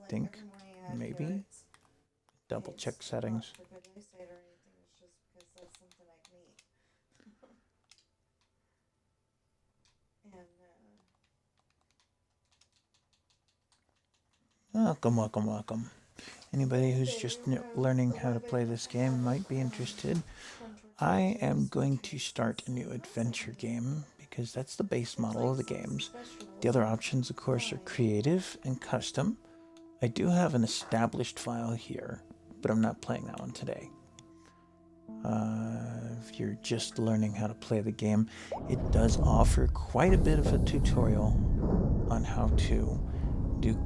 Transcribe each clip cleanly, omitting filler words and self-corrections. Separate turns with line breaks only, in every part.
think. Maybe. Double check settings. Welcome, welcome, welcome. Anybody who's just learning how to play this game might be interested. I am going to start a new adventure game because that's the base model of the games. The other options, of course, are creative and custom. I do have an established file here, but I'm not playing that one today. If you're just learning how to play the game, it does offer quite a bit of a tutorial on how to do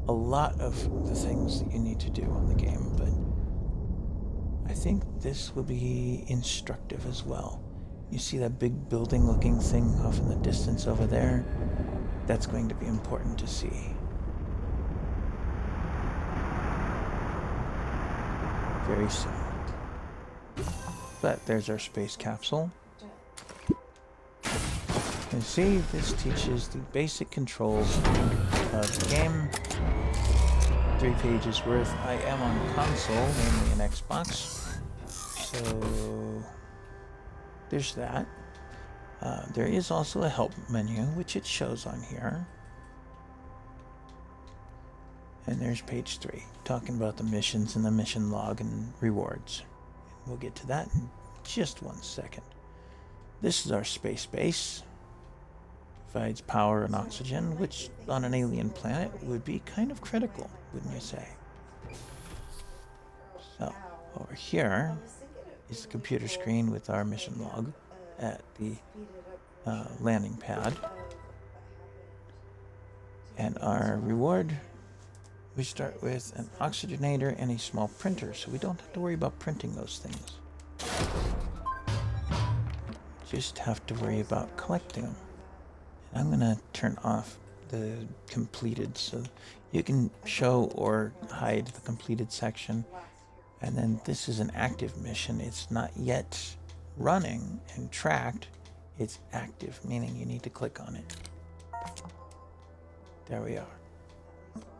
a lot of the things that you need to do on the game, but I think this will be instructive as well. You see that big building looking thing off in the distance over there? That's going to be important to see. Very soon. But there's our space capsule. You see, this teaches the basic controls of the game. 3 pages worth. I am on console, mainly an Xbox. So there's that. There is also a help menu, which it shows on here. And there's page 3, talking about the missions and the mission log and rewards. We'll get to that in just 1 second. This is our space base. Provides power and oxygen, which on an alien planet would be kind of critical, wouldn't you say? So, over here is the computer screen with our mission log at the landing pad. And our reward, we start with an oxygenator and a small printer, so we don't have to worry about printing those things. Just have to worry about collecting them. And I'm going to turn off the completed so you can show or hide the completed section. And then this is an active mission. It's not yet running and tracked. It's active, meaning you need to click on it. There we are.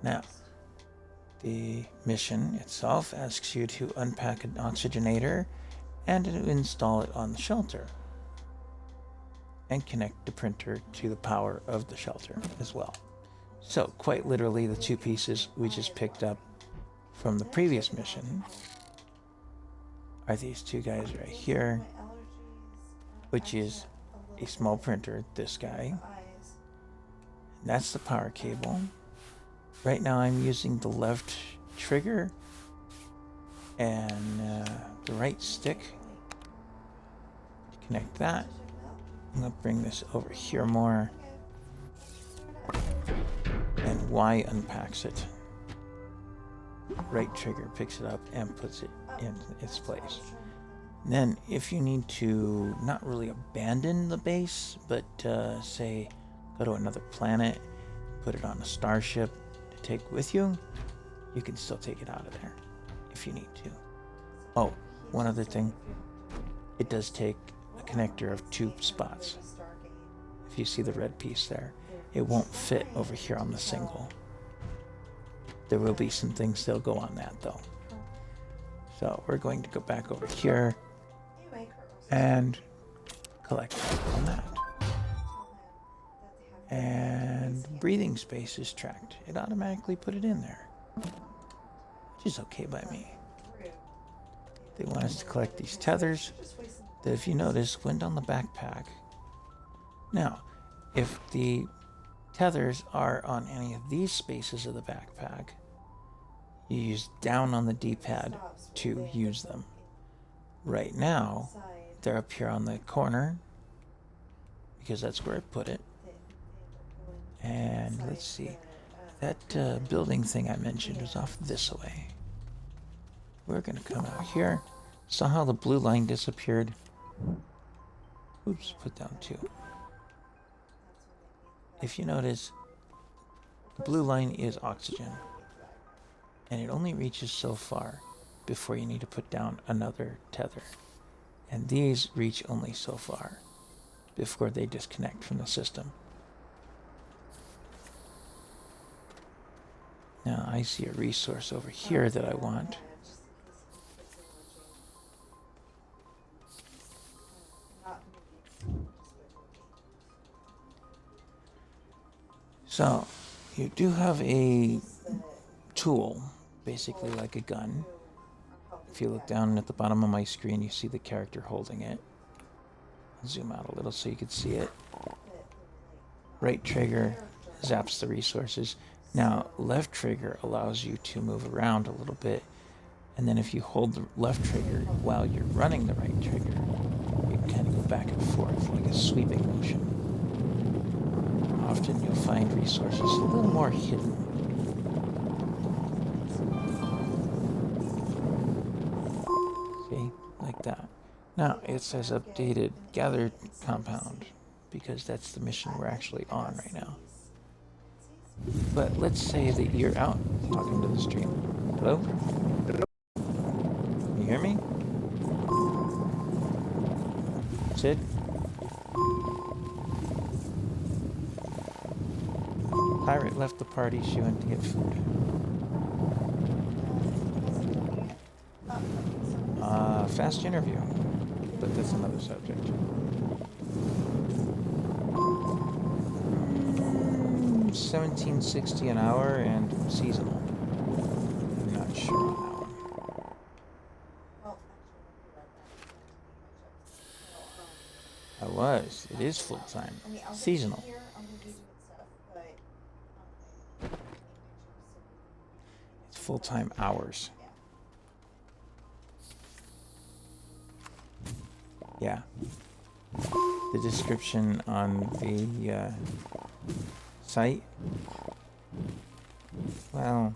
Now, the mission itself asks you to unpack an oxygenator and to install it on the shelter. And connect the printer to the power of the shelter as well. So, quite literally, the 2 pieces we just picked up from the previous mission are these 2 guys right here, which is a small printer, this guy. And that's the power cable. Right now I'm using the left trigger and the right stick to connect that. I'm going to bring this over here more. And Y unpacks it. Right trigger picks it up and puts it in its place. And then if you need to not really abandon the base, but say go to another planet, put it on a starship to take with you, you can still take it out of there if you need to. Oh, one other thing. It does take a connector of 2 spots. If you see the red piece there, it won't fit over here on the single. There will be some things that'll go on that though. So we're going to go back over here and collect on that. And breathing space is tracked. It automatically put it in there, which is okay by me. They want us to collect these tethers that, if you notice, went on the backpack. Now, if the tethers are on any of these spaces of the backpack, you use down on the D-pad to use them. Right now, they're up here on the corner because that's where I put it. And let's see, that building thing I mentioned was off this way. We're going to come out here. Saw how the blue line disappeared? Oops, put down 2. If you notice, the blue line is oxygen. And it only reaches so far before you need to put down another tether. And these reach only so far before they disconnect from the system. Now I see a resource over here that I want. So, you do have a tool, basically like a gun. If you look down at the bottom of my screen, you see the character holding it. I'll zoom out a little so you can see it. Right trigger zaps the resources. Now, left trigger allows you to move around a little bit. And then if you hold the left trigger while you're running the right trigger, you can kind of go back and forth like a sweeping motion. Often you'll find resources a little more hidden. See? Like that. Now, it says updated gathered compound, because that's the mission we're actually on right now. But let's say that you're out talking to the stream. Hello? Can you hear me? Sid? Pirate left the party. She went to get food. Fast interview. But that's another subject. 1760 an hour and seasonal. I'm not sure on that one. I was. It is full time. Seasonal. It's full-time hours. Yeah. The description on the site, well,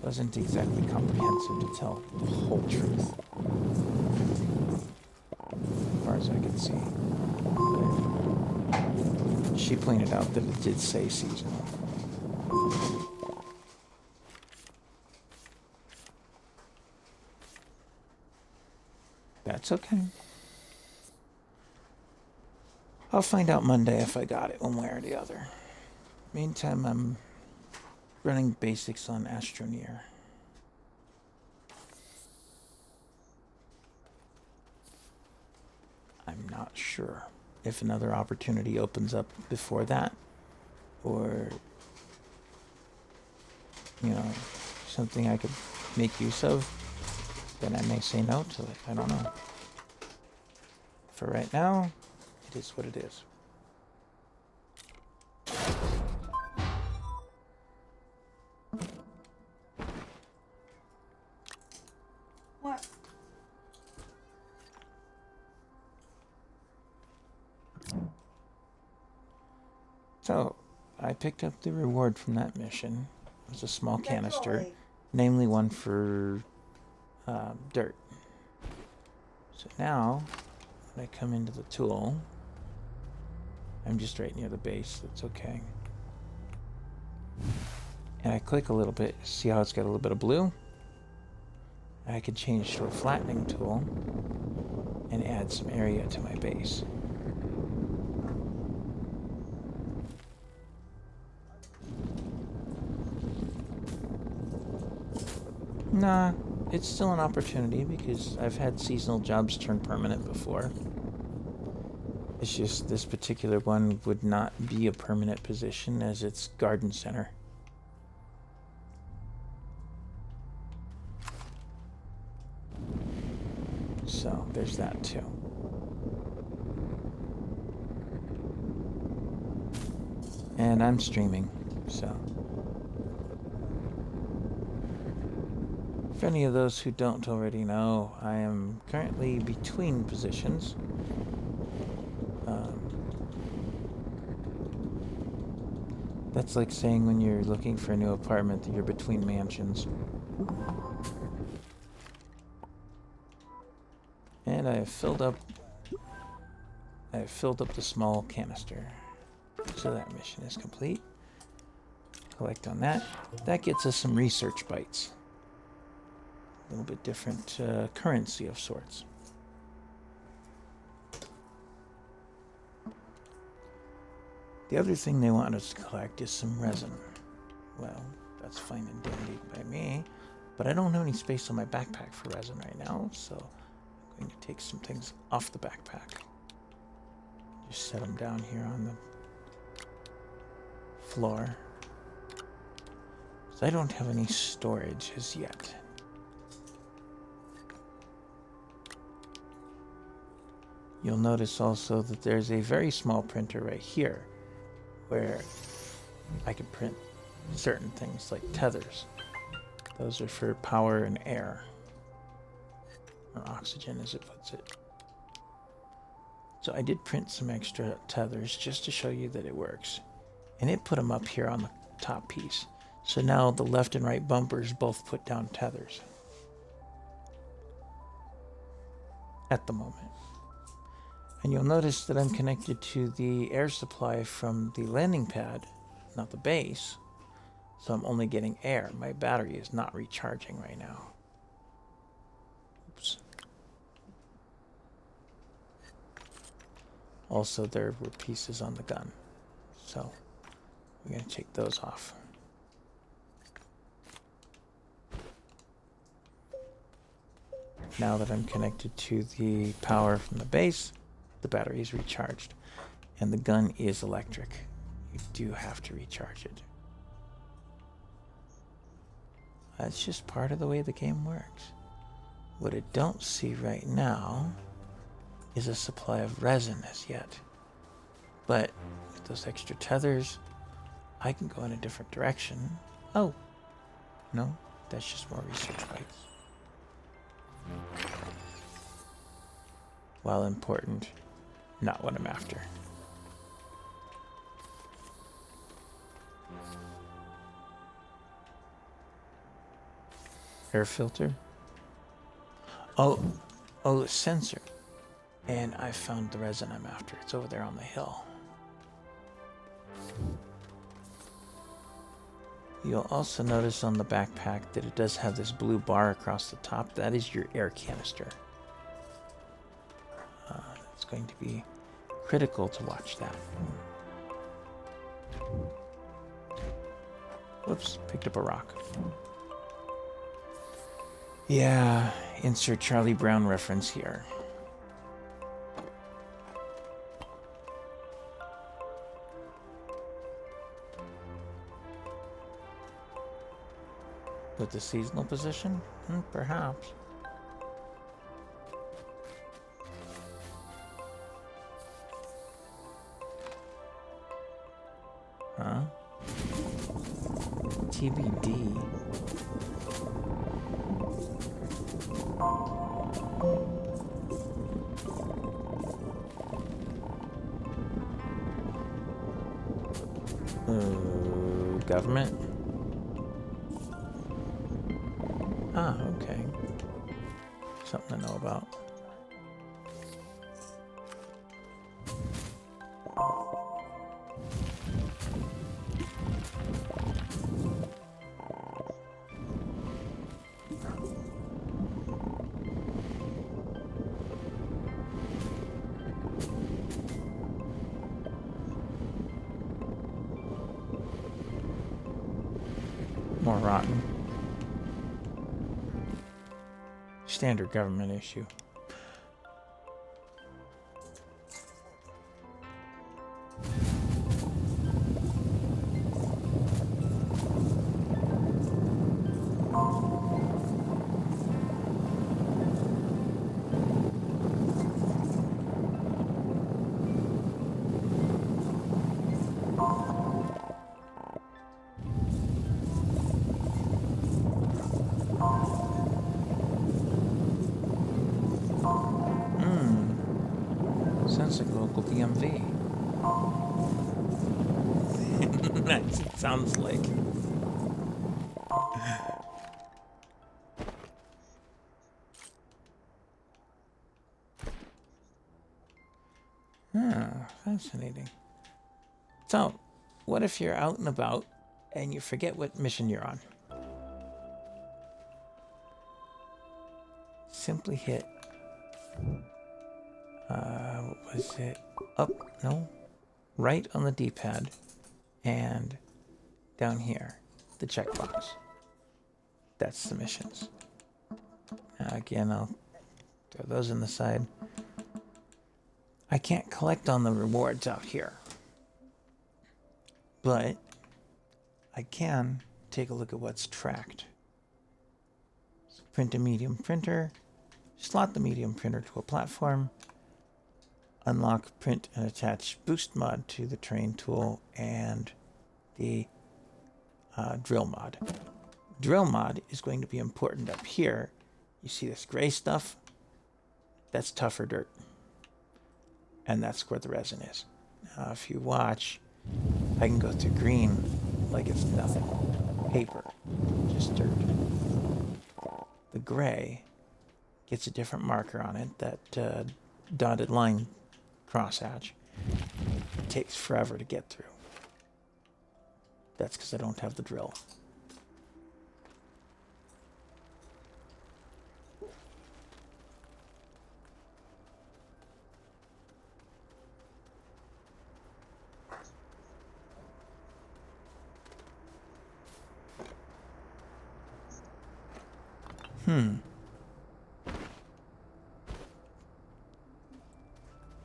wasn't exactly comprehensive to tell the whole truth, as far as I could see. But she pointed out that it did say seasonal. That's okay. I'll find out Monday if I got it one way or the other. Meantime, I'm running basics on Astroneer. I'm not sure if another opportunity opens up before that, or, you know, something I could make use of, then I may say no to it. I don't know. For right now, it is what it is.
What?
So, I picked up the reward from that mission. It was a small canister, namely one for dirt. So now, when I come into the tool, I'm just right near the base. That's okay. And I click a little bit. See how it's got a little bit of blue? I could change to a flattening tool and add some area to my base. Nah, it's still an opportunity because I've had seasonal jobs turn permanent before. It's just this particular one would not be a permanent position as it's garden center. So there's that too. And I'm streaming, so. For any of those who don't already know, I am currently between positions. That's like saying when you're looking for a new apartment that you're between mansions. And I have filled up the small canister. So that mission is complete. Collect on that. That gets us some research bites. A little bit different currency of sorts. The other thing they want us to collect is some resin. Well, That's fine and dandy by me. But I don't have any space on my backpack for resin right now, so I'm going to take some things off the backpack. Just set them down here on the floor. So I don't have any storage as yet. You'll notice also that there's a very small printer right here where I can print certain things like tethers. Those are for power and air, or oxygen as it puts it. So I did print some extra tethers just to show you that it works. And it put them up here on the top piece. So now the left and right bumpers both put down tethers. At the moment. And you'll notice that I'm connected to the air supply from the landing pad, not the base. So I'm only getting air. My battery is not recharging right now. Oops. Also, there were pieces on the gun. So we're going to take those off. Now that I'm connected to the power from the base, the battery is recharged. And the gun is electric. You do have to recharge it. That's just part of the way the game works. What I don't see right now is a supply of resin as yet. But with those extra tethers, I can go in a different direction. Oh, no, that's just more research bytes. While important, not what I'm after. Air filter. Oh, sensor. And I found the resin I'm after. It's over there on the hill. You'll also notice on the backpack that it does have this blue bar across the top. That is your air canister. It's going to be critical to watch that. Whoops, picked up a rock. Yeah, insert Charlie Brown reference here. With the seasonal position? Perhaps. Huh? TBD. Government? Ah, okay. Something to know about. More rotten. Standard government issue. Sounds like local DMV. That's what it sounds like. Fascinating. So, what if you're out and about and you forget what mission you're on? Simply hit what was it? Up? No. Right on the D-pad and down here. the checkbox. That's the missions. Now again, I'll throw those in the side. I can't collect on the rewards out here, but I can take a look at what's tracked. So print a medium printer, slot the medium printer to a platform, unlock, print, and attach boost mod to the terrain tool and the drill mod. Drill mod is going to be important up here. You see this gray stuff? That's tougher dirt. And that's where the resin is. Now, if you watch, I can go through green like it's nothing. Paper, just dirt. The gray gets a different marker on it, that dotted line crosshatch. It takes forever to get through. That's because I don't have the drill.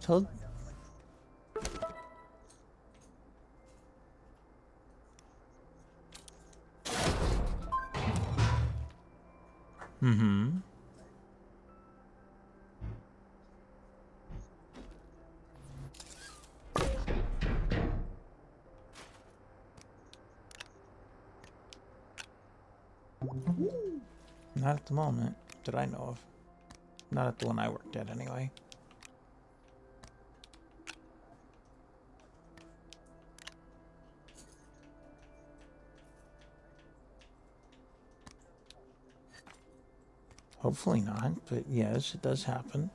So not at the moment that I know of. Not at the one I worked at, anyway. Hopefully not, but yes, it does happen.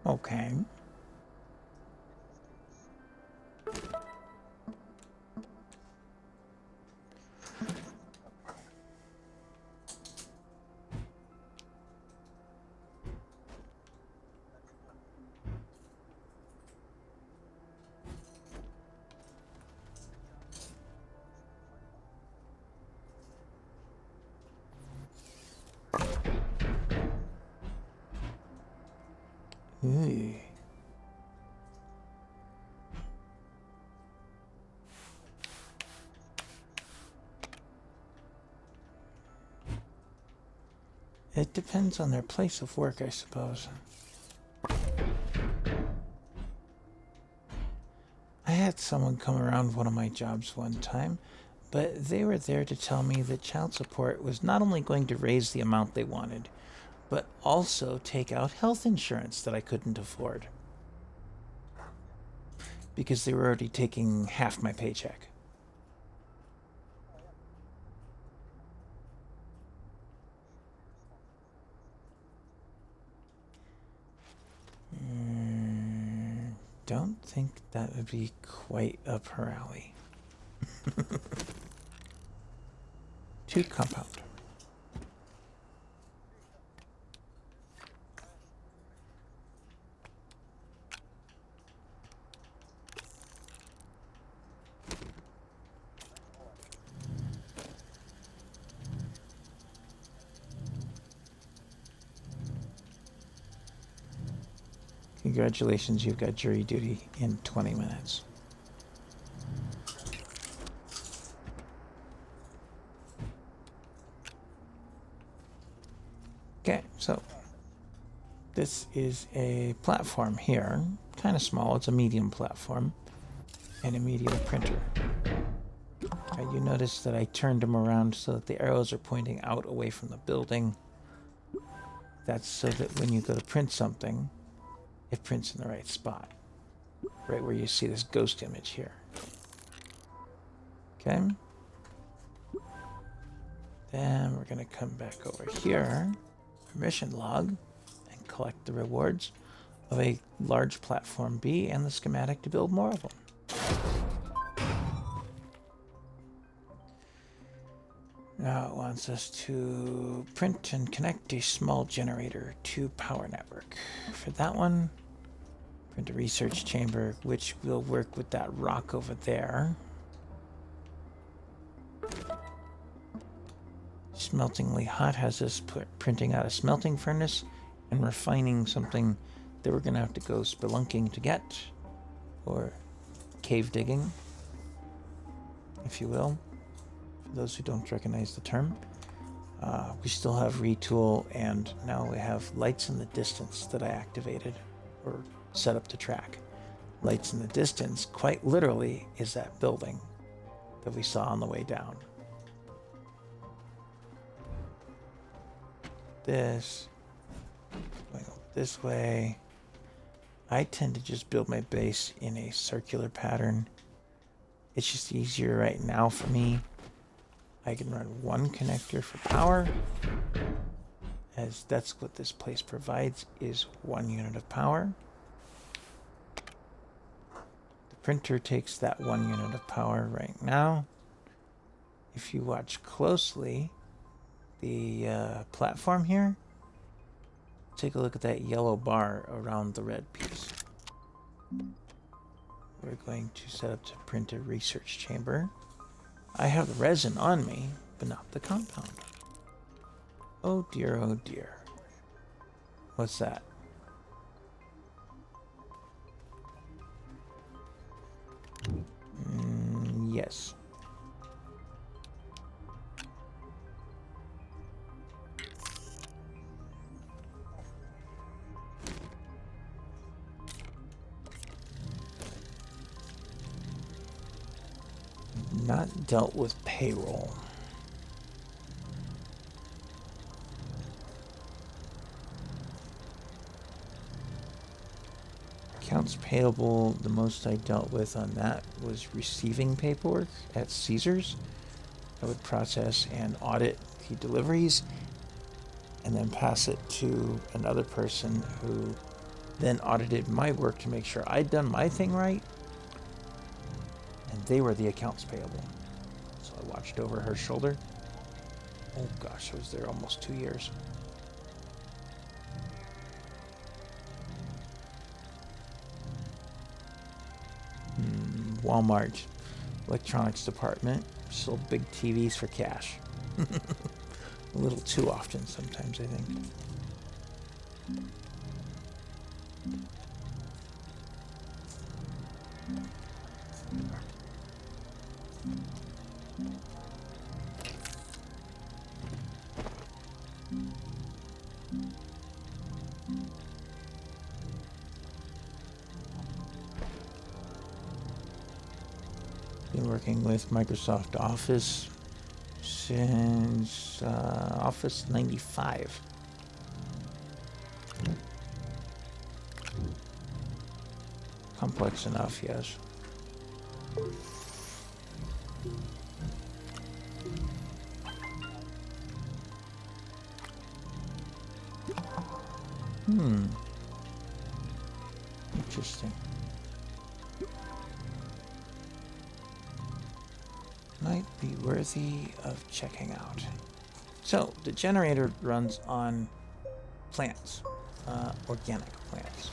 Okay. Ooh. It depends on their place of work, I suppose. I had someone come around one of my jobs one time, but they were there to tell me that child support was not only going to raise the amount they wanted, but also take out health insurance that I couldn't afford. Because they were already taking half my paycheck. Don't think that would be quite up her alley. 2 compound. Congratulations, you've got jury duty in 20 minutes. Okay, so this is a platform here, kind of small. It's a medium platform and a medium printer. You notice that I turned them around so that the arrows are pointing out away from the building. That's so that when you go to print something, it prints in the right spot, right where you see this ghost image here. Okay. Then we're going to come back over here, mission log, and collect the rewards of a large platform B and the schematic to build more of them. Now it wants us to print and connect a small generator to power network. For that one, Print a research chamber, which will work with that rock over there. Smeltingly hot has us printing out a smelting furnace and refining something that we're going to have to go spelunking to get, or cave digging, if you will, for those who don't recognize the term. We still have retool, and now we have lights in the distance that I activated or set up to track. Lights in the distance, quite literally, is that building that we saw on the way down. This, going this way. I tend to just build my base in a circular pattern. It's just easier right now for me. I can run one connector for power, as that's what this place provides, is 1 unit of power. The printer takes that 1 unit of power right now. If you watch closely, the platform here, take a look at that yellow bar around the red piece. We're going to set up to print a research chamber. I have the resin on me, but not the compound. Oh dear, oh dear. What's that? Yes. Not dealt with payroll. Accounts payable, the most I dealt with on that was receiving paperwork at Caesars. I would process and audit the deliveries and then pass it to another person who then audited my work to make sure I'd done my thing right. And they were the accounts payable. So I watched over her shoulder. Oh gosh, I was there almost 2 years. Walmart electronics department sold big TVs for cash. A little too often sometimes, I think. Been working with Microsoft Office since Office 95. Complex enough, yes. Interesting. Might be worthy of checking out. So, the generator runs on plants, organic plants.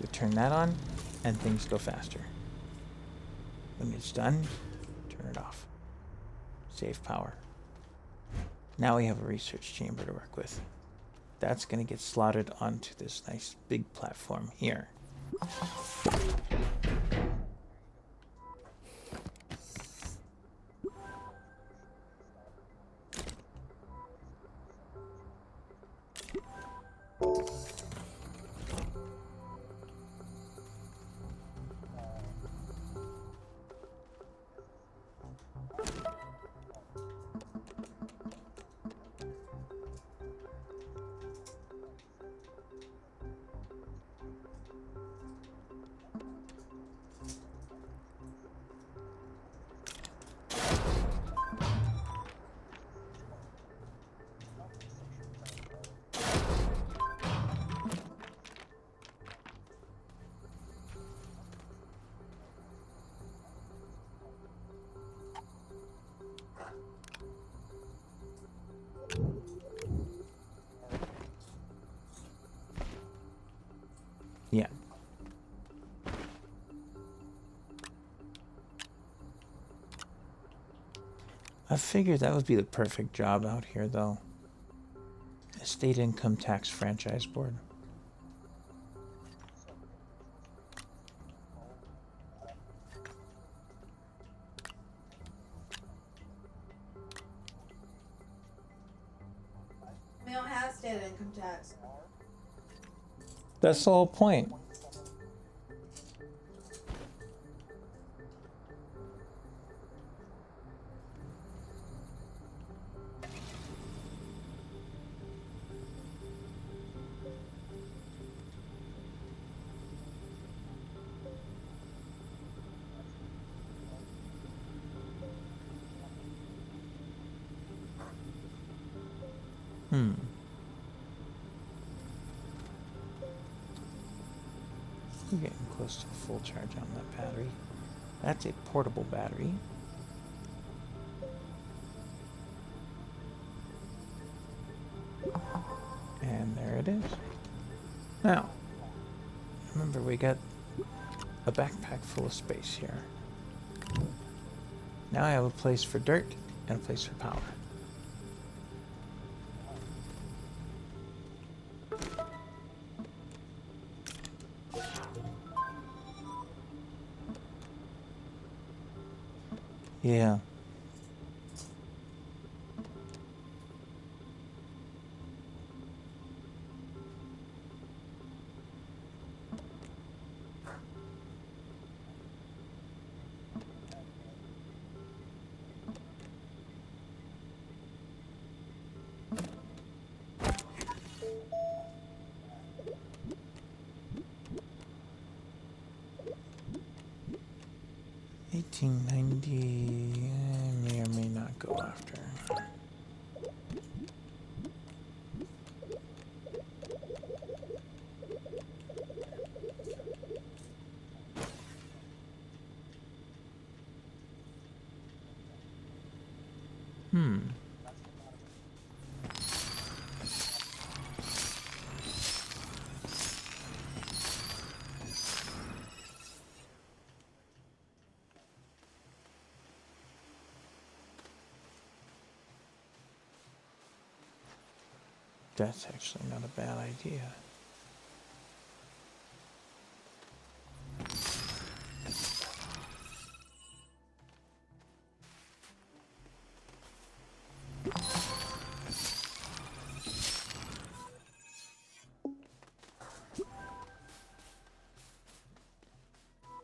We turn that on, and things go faster. When it's done, turn it off. Save power. Now we have a research chamber to work with. That's going to get slotted onto this nice big platform here. I figured that would be the perfect job out here, though. A state income tax franchise board.
We don't have state income tax.
That's the whole point. We're getting close to a full charge on that battery. That's a portable battery. And there it is. Now, remember we got a backpack full of space here. Now I have a place for dirt and a place for power. Yeah. $18.90 may or may not go after. That's actually not a bad idea.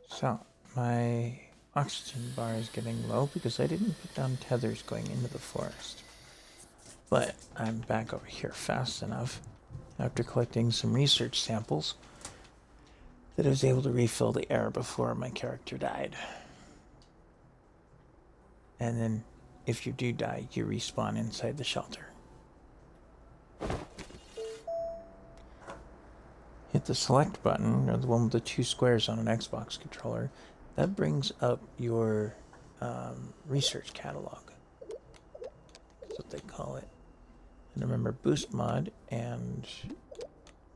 So, my oxygen bar is getting low because I didn't put down tethers going into the forest. But I'm back over here fast enough after collecting some research samples that I was able to refill the air before my character died. And then if you do die, you respawn inside the shelter. Hit the select button, or the one with the 2 squares on an Xbox controller. That brings up your research catalog. That's what they call it. And remember, Boost Mod and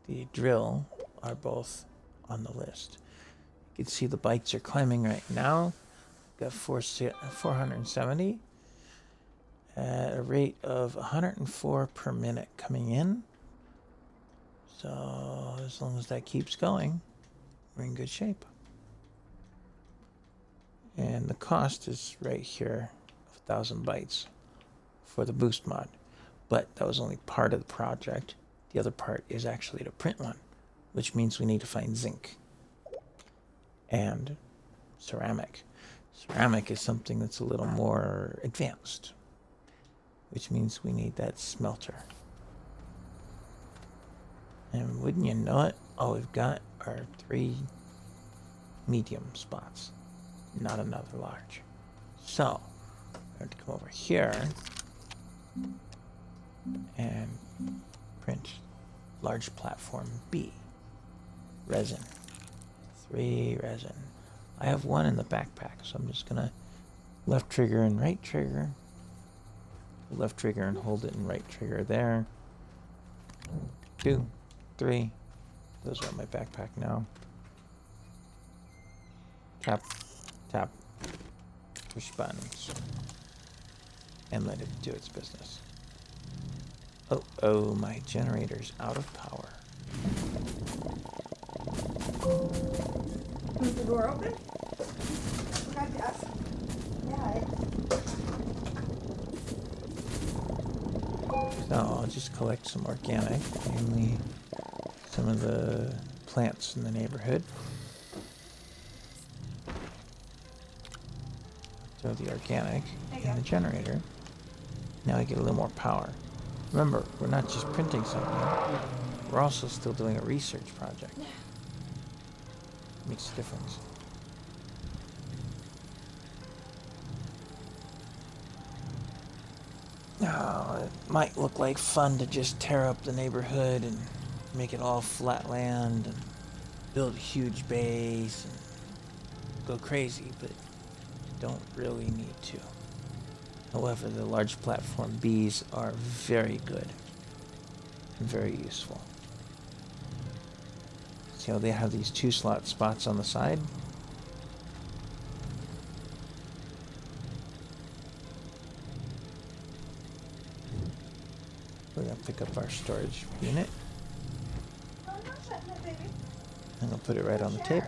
the drill are both on the list. You can see the bytes are climbing right now. Got 470 at a rate of 104 per minute coming in. So as long as that keeps going, we're in good shape. And the cost is right here of 1,000 bytes for the Boost Mod. But that was only part of the project. The other part is actually to print one, which means we need to find zinc and ceramic. Ceramic is something that's a little more advanced, which means we need that smelter. And wouldn't you know it, all we've got are 3 medium spots, not another large. So, I have to come over here and print large platform B. Resin. 3 resin. I have 1 in the backpack, so I'm just gonna left trigger and right trigger. Left trigger and hold it and right trigger there. 2, 3. Those are in my backpack now. Tap, tap, push buttons. and let it do its business. Oh, my generator's out of power.
Is the door open? I guess. Yeah.
So I'll just collect some organic, mainly some of the plants in the neighborhood. Throw the organic in the generator. Now I get a little more power. Remember, we're not just printing something, we're also still doing a research project. Makes a difference. Oh, it might look like fun to just tear up the neighborhood and make it all flat land and build a huge base and go crazy, but don't really need to. However, the large platform bees are very good and very useful. See how they have these 2-slot spots on the side? We're going to pick up our storage unit.
I'm not shutting it, baby.
I'm going to put it right on the table.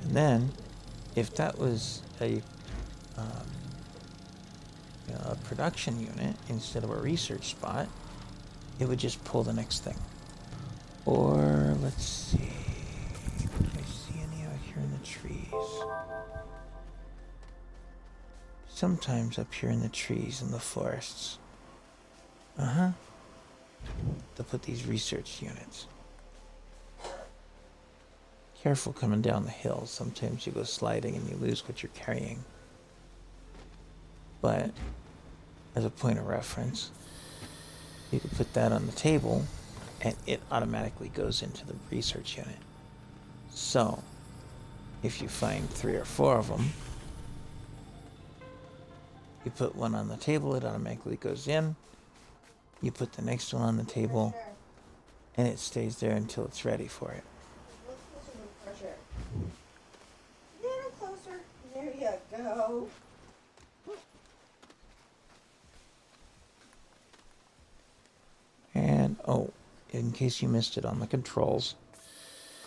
And then, if that was a production unit instead of a research spot, it would just pull the next thing. Or, let's see. Do I see any out here in the trees? Sometimes up here in the trees in the forests. They'll put these research units. Careful coming down the hill. Sometimes you go sliding and you lose what you're carrying. But, as a point of reference, you could put that on the table and it automatically goes into the research unit. So, if you find 3 or 4 of them, you put one on the table, it automatically goes in. You put the next one on the table, and it stays there until it's ready for it.
A little closer. There you go.
And, oh, in case you missed it on the controls,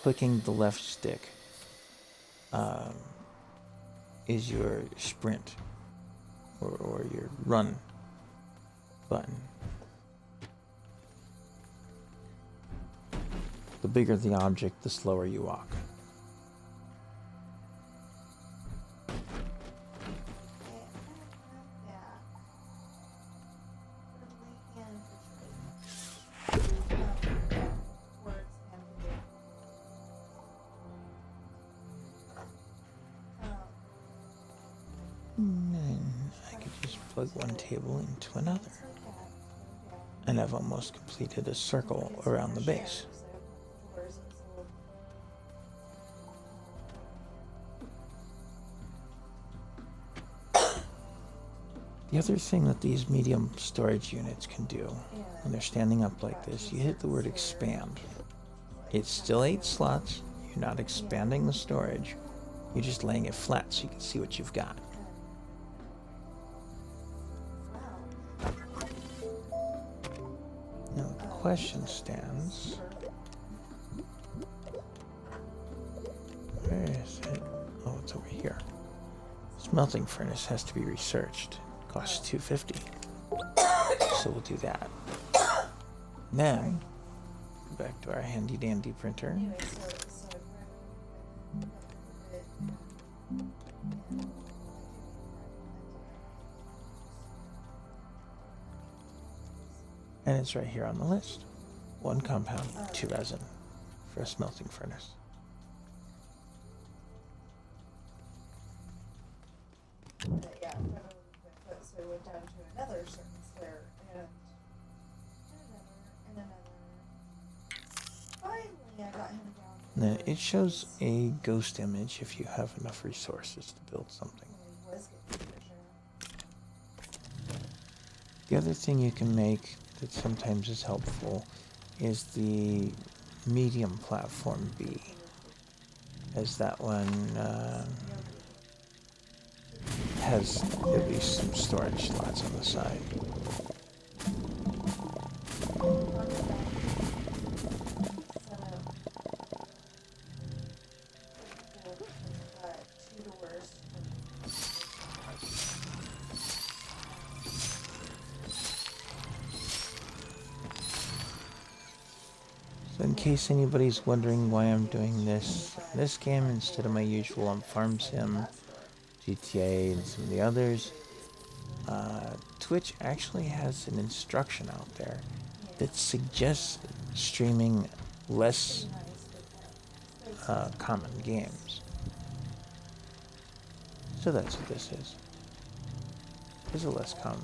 clicking the left stick is your sprint or your run button. The bigger the object, the slower you walk. And then I could just plug one table into another. And I've almost completed a circle around the base. The other thing that these medium storage units can do, when they're standing up like this, you hit the word expand. It's still 8 slots, you're not expanding the storage, you're just laying it flat so you can see what you've got. Now the question stands, where is it? Oh, it's over here. Smelting furnace has to be researched. Costs $250. So we'll do that. Then, go back to our handy dandy printer. And it's right here on the list. 1 compound, 2 resin for a smelting furnace.
Yeah, so we went down to another certain square and another. Finally, I got him down.
Now, it shows a ghost image if you have enough resources to build something. The other thing you can make that sometimes is helpful is the medium platform B. As that one has at least some storage slots on the side. So in case anybody's wondering why I'm doing this game instead of my usual on Farm Sim, GTA, and some of the others, Twitch actually has an instruction out there that suggests streaming less common games. So that's what this is. Is a less common.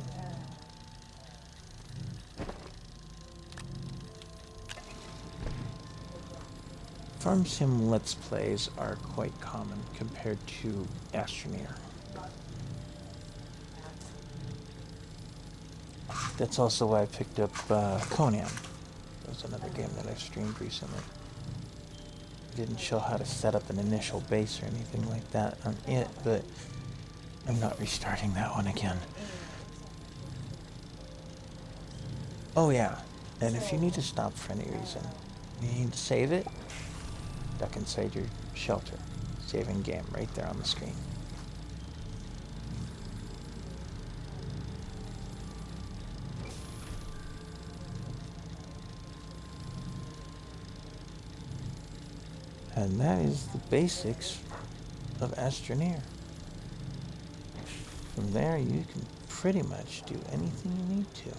Farm Sim Let's Plays are quite common compared to Astroneer. That's also why I picked up Conan. That was another game that I streamed recently. Didn't show how to set up an initial base or anything like that on it, but I'm not restarting that one again. Oh yeah, and if you need to stop for any reason, you need to save it, duck inside your shelter. Saving game right there on the screen. And that is the basics of Astroneer. From there, you can pretty much do anything you need to.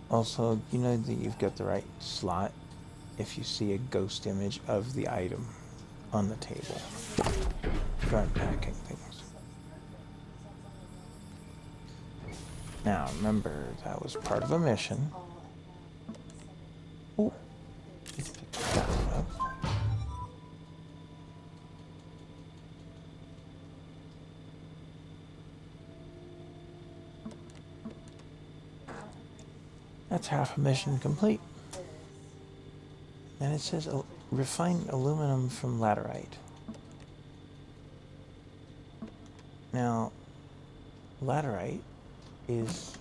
Also, you know that you've got the right slot if you see a ghost image of the item on the table. For unpacking things. Now, remember, that was part of a mission. Oh, let's pick that one up. That's half a mission complete. And it says refined aluminum from laterite. Now, laterite is,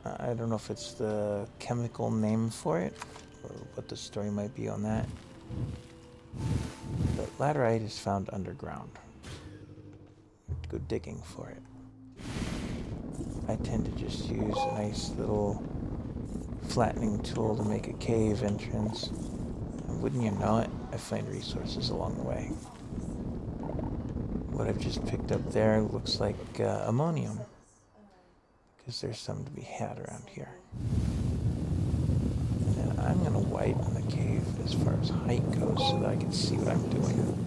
I don't know if it's the chemical name for it, or what the story might be on that. But laterite is found underground. Go digging for it. I tend to just use a nice little flattening tool to make a cave entrance. And wouldn't you know it, I find resources along the way. What I've just picked up there looks like ammonium, because there's some to be had around here. And I'm going to widen the cave as far as height goes so that I can see what I'm doing.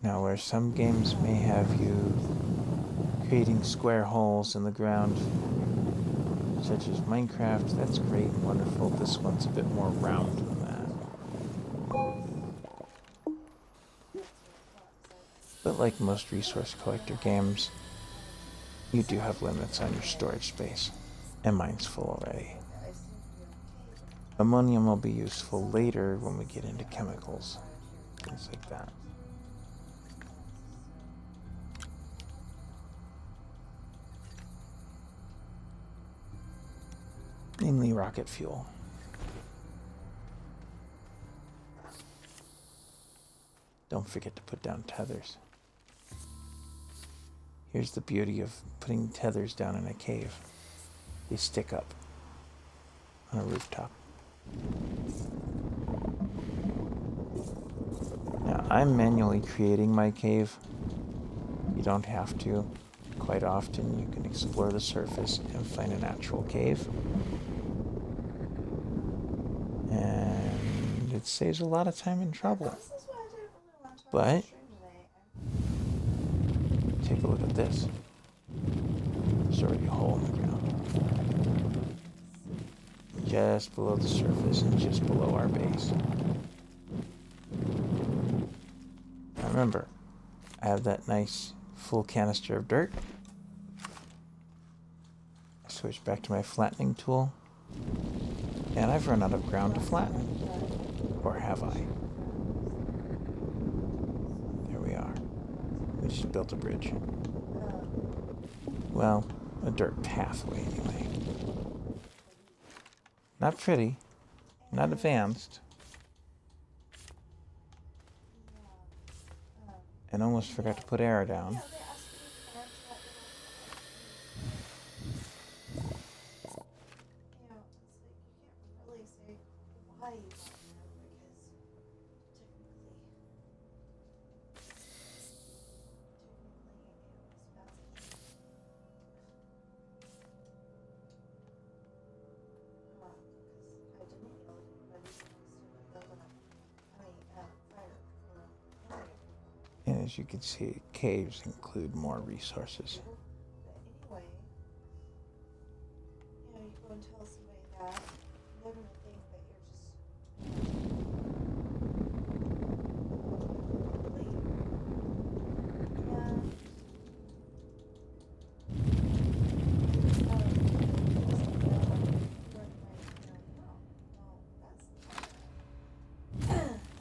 Now, where some games may have you creating square holes in the ground, such as Minecraft, that's great and wonderful. This one's a bit more round than that. But like most resource collector games, you do have limits on your storage space, and mine's full already. Ammonium will be useful later when we get into chemicals, things like that. Namely rocket fuel. Don't forget to put down tethers. Here's the beauty of putting tethers down in a cave. They stick up on a rooftop. Now, I'm manually creating my cave. You don't have to. Quite often, you can explore the surface and find a natural cave. And it saves a lot of time and trouble. But take a look at this. There's already a hole in the ground. Just below the surface and just below our base. Remember, I have that nice full canister of dirt. I switch back to my flattening tool. And I've run out of ground to flatten. Or have I? There we are. We just built a bridge. Well, a dirt pathway anyway. Not pretty. Not advanced. And almost forgot to put arrow down. And as you can see, caves include more resources.
But anyway, you go and tell somebody that, they're going to think that you're just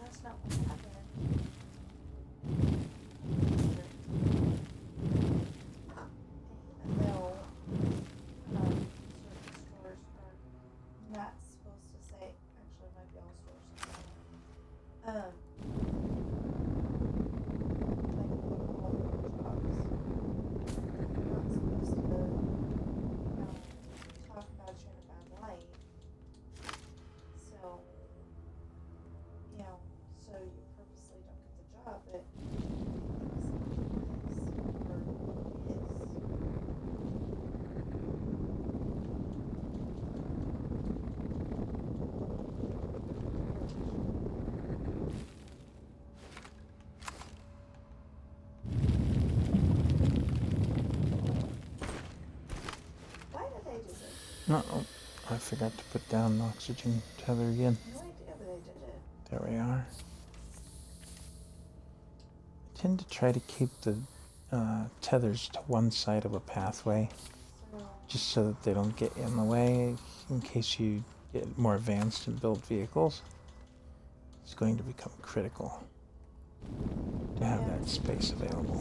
that's not what happened. So you purposely don't get the job, but why did they do this?
No, I forgot to put down the oxygen tether again.
No idea that they did it.
There we are. I tend to try to keep the tethers to one side of a pathway, just so that they don't get in the way in case you get more advanced and build vehicles. It's going to become critical to have that space available.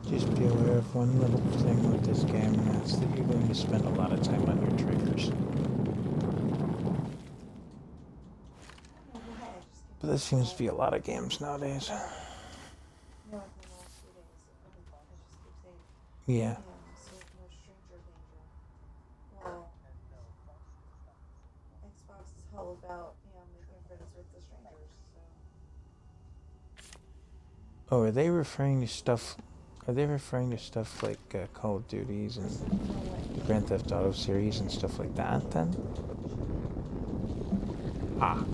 Just be aware of one little thing with this game, and that's that you're going to spend a lot of time on your triggers. But that seems to be a lot of games nowadays. Yeah.
Xbox is all about, making friends with the strangers, so.
Oh, are they referring to stuff? Are they referring to stuff like Call of Duties and Grand Theft Auto series and stuff like that? Then. Ah.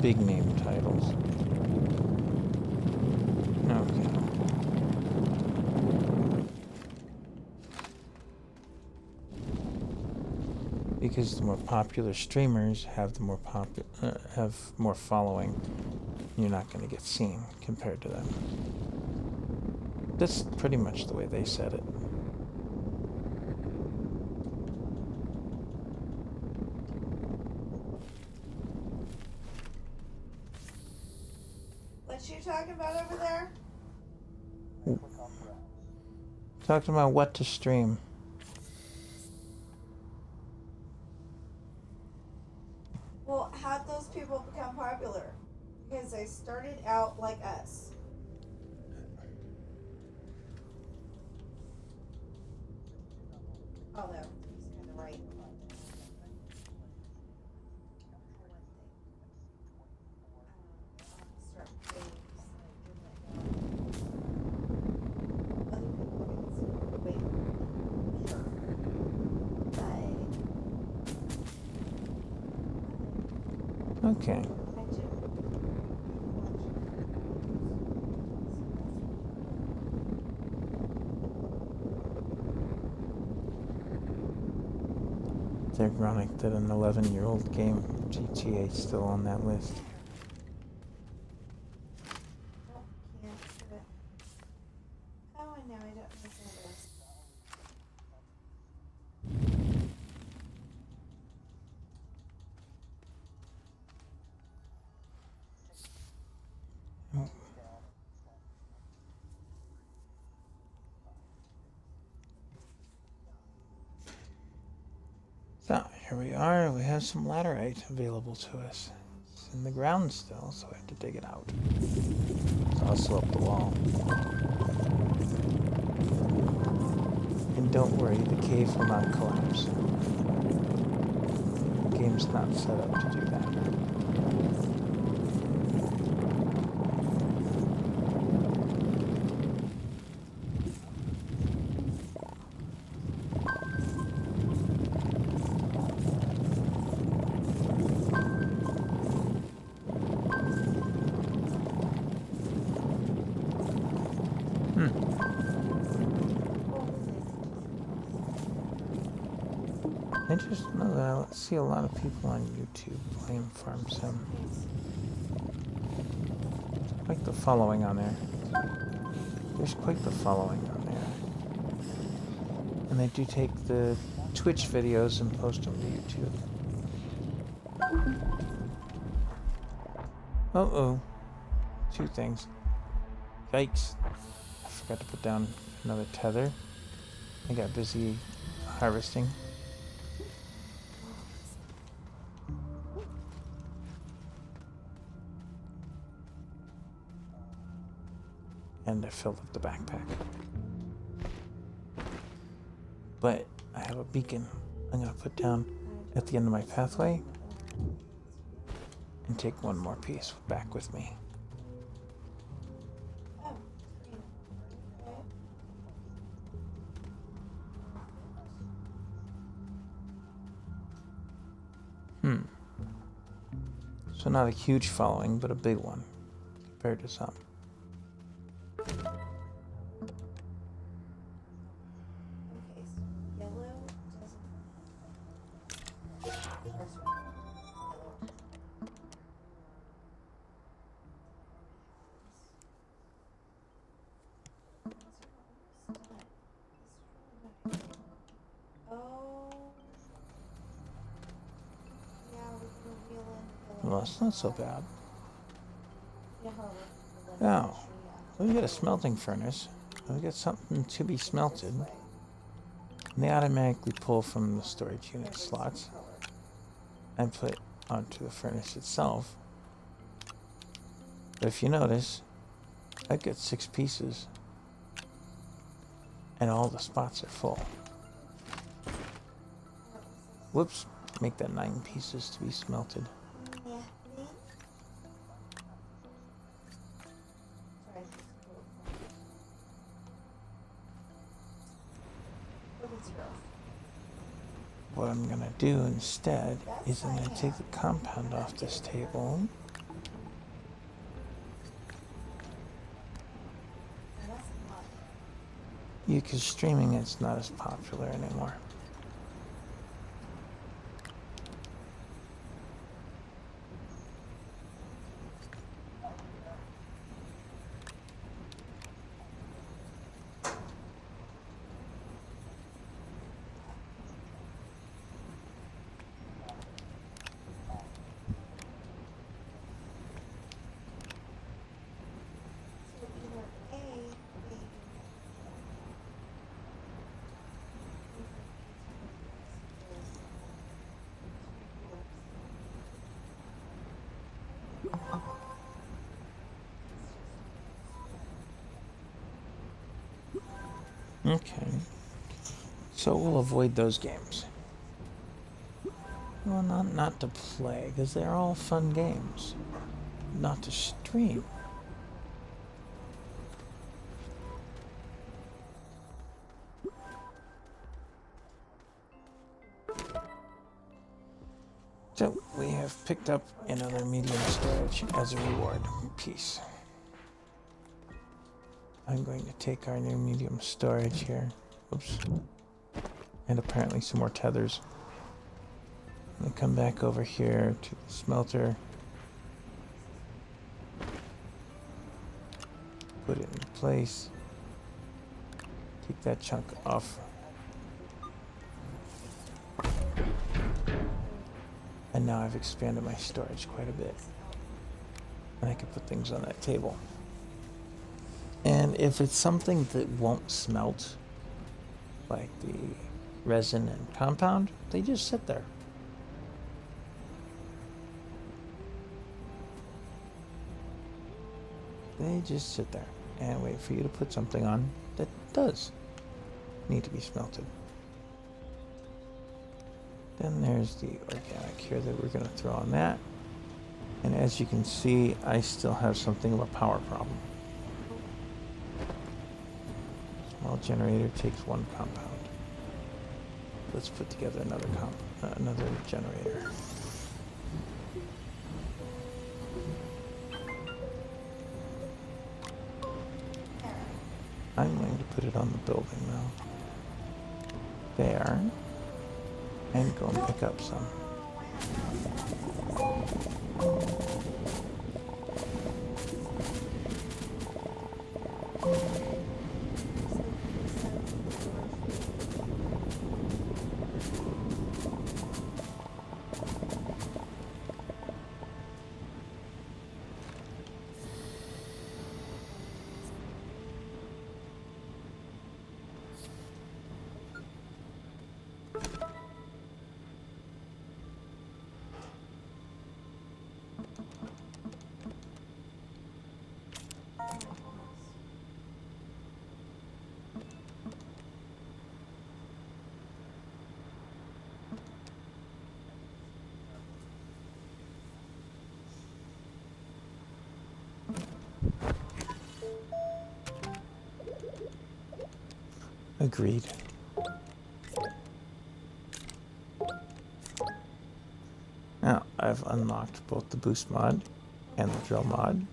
Big name titles. Okay. Because the more popular streamers have the more have more following, you're not going to get seen compared to them. That's pretty much the way they said it.
What you talking about over there?
Talking about what to stream.
Well, how'd those people become popular? Because they started out like us. Oh no, he's kind of right.
Okay.
I do.
It's ironic that an 11-year-old game, GTA, is still on that list.
Oh, can't do it. Oh, I know, I don't know what that is.
So, here we are. We have some laterite available to us. It's in the ground still, so I have to dig it out. So I'll slope the wall. And don't worry, the cave will not collapse. The game's not set up to do that. I just know that I see a lot of people on YouTube playing Farm Sim. Quite the following on there. There's quite the following on there. And they do take the Twitch videos and post them to YouTube. Uh-oh. Two things. Yikes. I forgot to put down another tether. I got busy harvesting. And I filled up the backpack. But I have a beacon I'm going to put down at the end of my pathway and take one more piece back with me.
Oh, okay.
So not a huge following, but a big one compared to some.
Okay, so yellow doesn't. Oh. Yeah, we can wheel in
Well, it's not so bad.
Yeah,
Now, we got a smelting furnace. We got something to be smelted. And they automatically pull from the storage unit slots and put onto the furnace itself. But if you notice, I've got 6 pieces. And all the spots are full. Whoops, make that 9 pieces to be smelted.
Yeah.
What I'm going to do instead is I'm going to take the compound off this table. Yeah, because streaming it's not as popular anymore. Okay. So we'll avoid those games. Well, not to play, because they're all fun games. Not to stream. So we have picked up another medium storage as a reward piece. I'm going to take our new medium storage here. Oops. And apparently some more tethers. I'm going to come back over here to the smelter. Put it in place. Take that chunk off. And now I've expanded my storage quite a bit. And I can put things on that table. And if it's something that won't smelt, like the resin and compound, they just sit there. They just sit there and wait for you to put something on that does need to be smelted. Then there's the organic here that we're going to throw on that. And as you can see, I still have something of a power problem. Small generator takes one compound. Let's put together another generator. I'm going to put it on the building now. There. And go and pick up some. Agreed. Now, I've unlocked both the boost mod and the drill mod.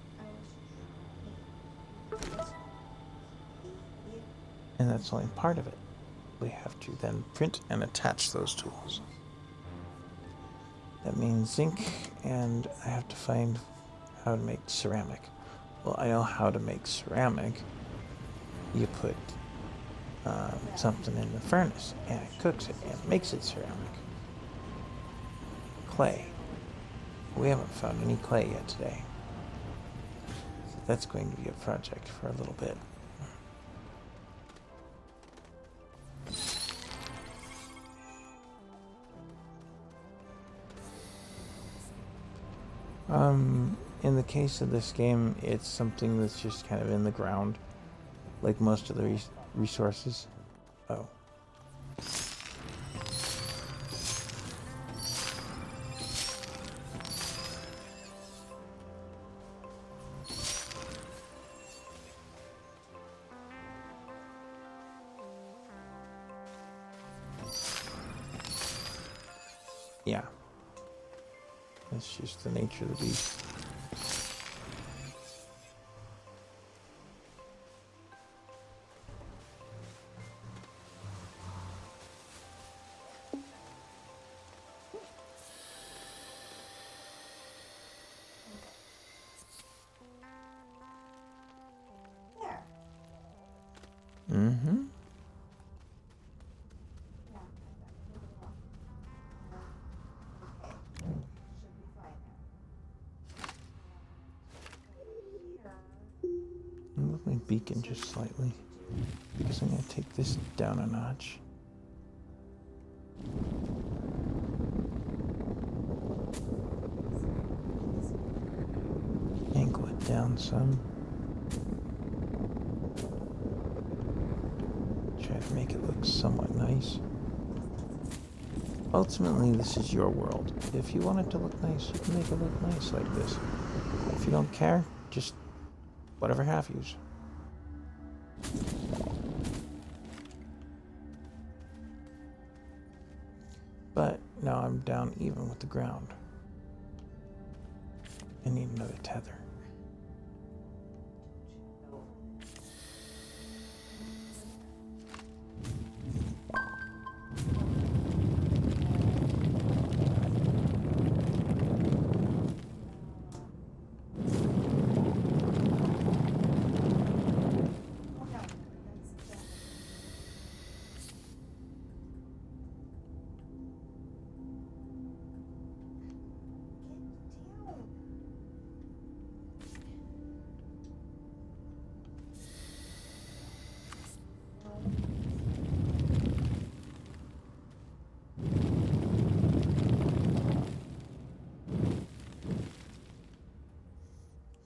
And that's only part of it. We have to then print and attach those tools. That means zinc, and I have to find how to make ceramic. Well, I know how to make ceramic. You put something in the furnace, and it cooks it, and makes it ceramic. Clay. We haven't found any clay yet today. So that's going to be a project for a little bit. In the case of this game, it's something that's just kind of in the ground, like most of the resources. Oh. Yeah. That's just the nature of the beast. Mm-hmm. Move my beacon just slightly, because I'm going to take this down a notch. Angle it down some. Try to make it look somewhat nice. Ultimately, this is your world. If you want it to look nice, you can make it look nice like this. If you don't care, just whatever have yous. But Now I'm down even with the ground. I need another tether.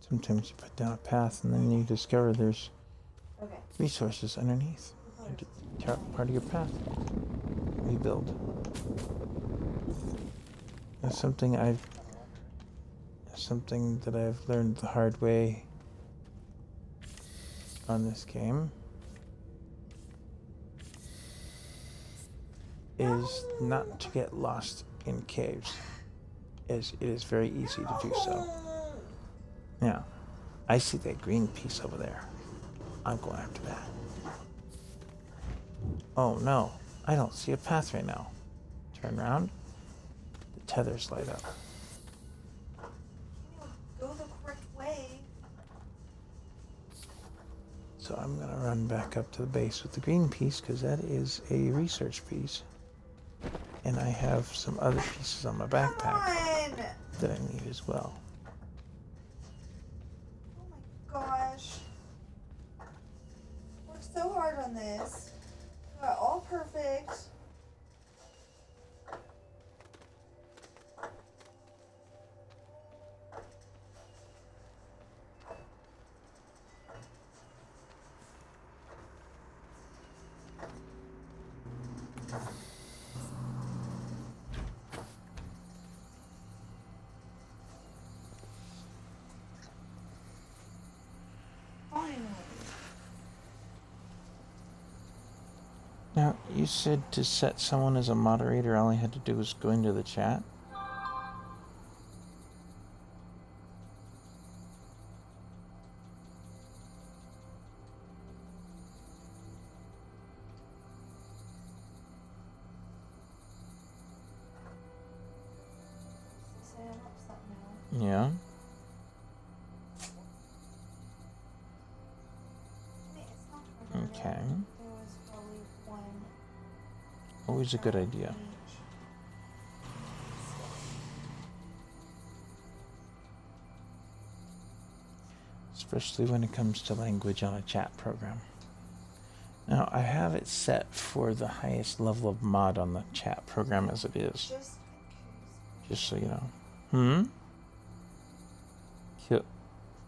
Sometimes you put down a path and then you discover there's resources underneath. You tear up part of your path. Rebuild. That's something that I've learned the hard way on this game is not to get lost in caves, as it is very easy to do so. Now, I see that green piece over there. I'm going after that. Oh no, I don't see a path right now. Turn around. The tethers light up.
Go the correct way.
So I'm gonna run back up to the base with the green piece because that is a research piece. And I have some other pieces on my backpack that I need as well.
Oh my gosh. Worked so hard on this. Got all perfect.
Now, you said to set someone as a moderator, all I had to do was go into the chat? Yeah. Okay. Always a good idea. Especially when it comes to language on a chat program. Now, I have it set for the highest level of mod on the chat program as it is. Just so you know.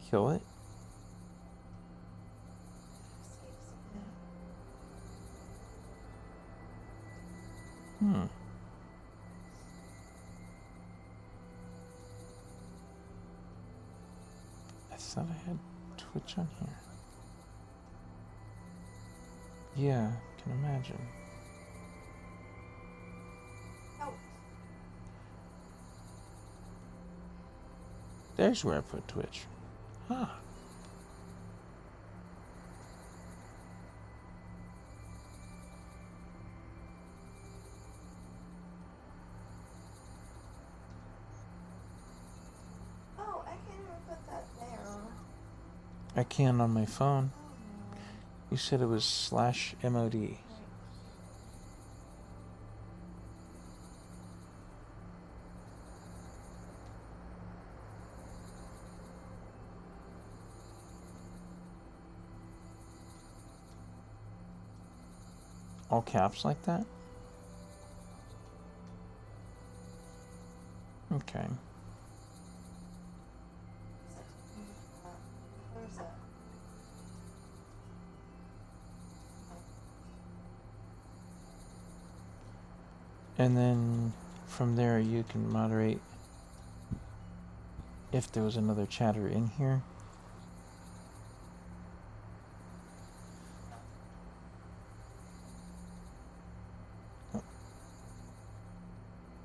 Kill it? I thought I had Twitch on here. Yeah, I can imagine. There's where I put Twitch. Huh.
Oh, I can't even put that there.
I can on my phone. You said it was /mod. All caps like that? Okay.
Where's that?
And then from there you can moderate if there was another chatter in here.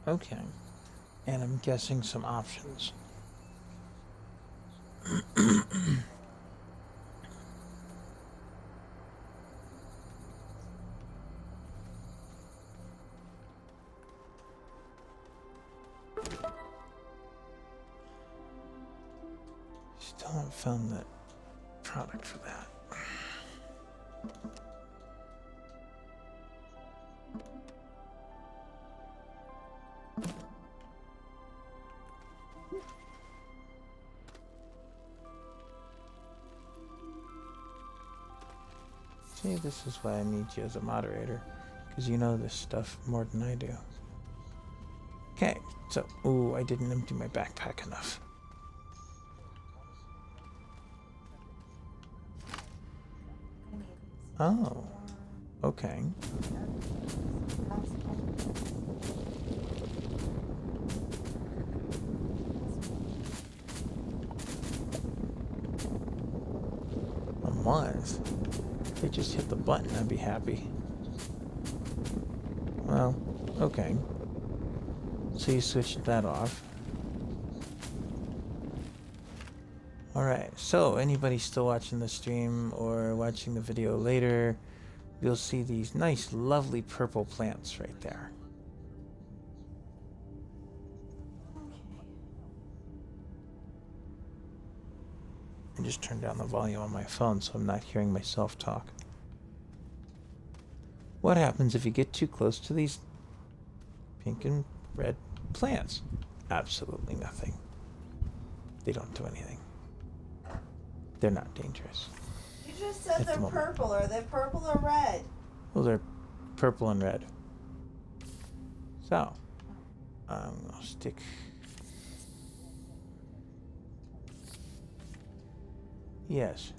Okay. And I'm guessing some options. Still haven't found the product for that. See, this is why I need you as a moderator, because you know this stuff more than I do. Okay, so, ooh, I didn't empty my backpack enough. Oh, okay. A month? If they just hit the button, I'd be happy. Well, okay. So you switched that off. Alright, so anybody still watching the stream or watching the video later, you'll see these nice, lovely purple plants right there. I just turned down the volume on my phone so I'm not hearing myself talk. What happens if you get too close to these pink and red plants? Absolutely nothing. They don't do anything. They're not dangerous.
You just said they're purple. Are they purple or red?
Well, they're purple and red. So, I'm gonna stick. Yes.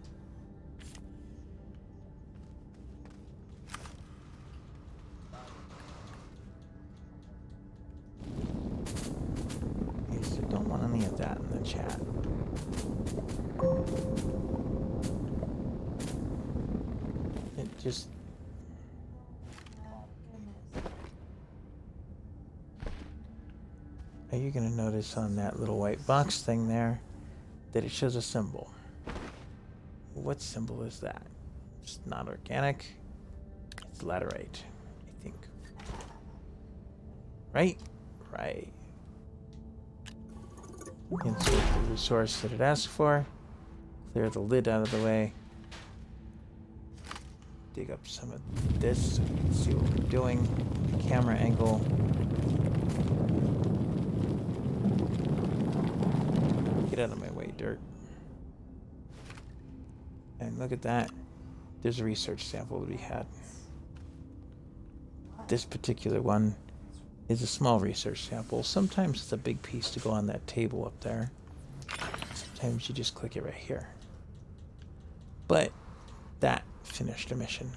Yes, I don't want any of that in the chat. It just... Are you going to notice on that little white box thing there that it shows a symbol? What symbol is that? It's not organic. It's laterite, I think. Right? Right. Insert the resource that it asks for. Clear the lid out of the way. Dig up some of this so you can see what we're doing. The camera angle. Get out of my way, dirt. And look at that. There's a research sample to be had. This particular one is a small research sample. Sometimes it's a big piece to go on that table up there. Sometimes you just click it right here. But that finished a mission.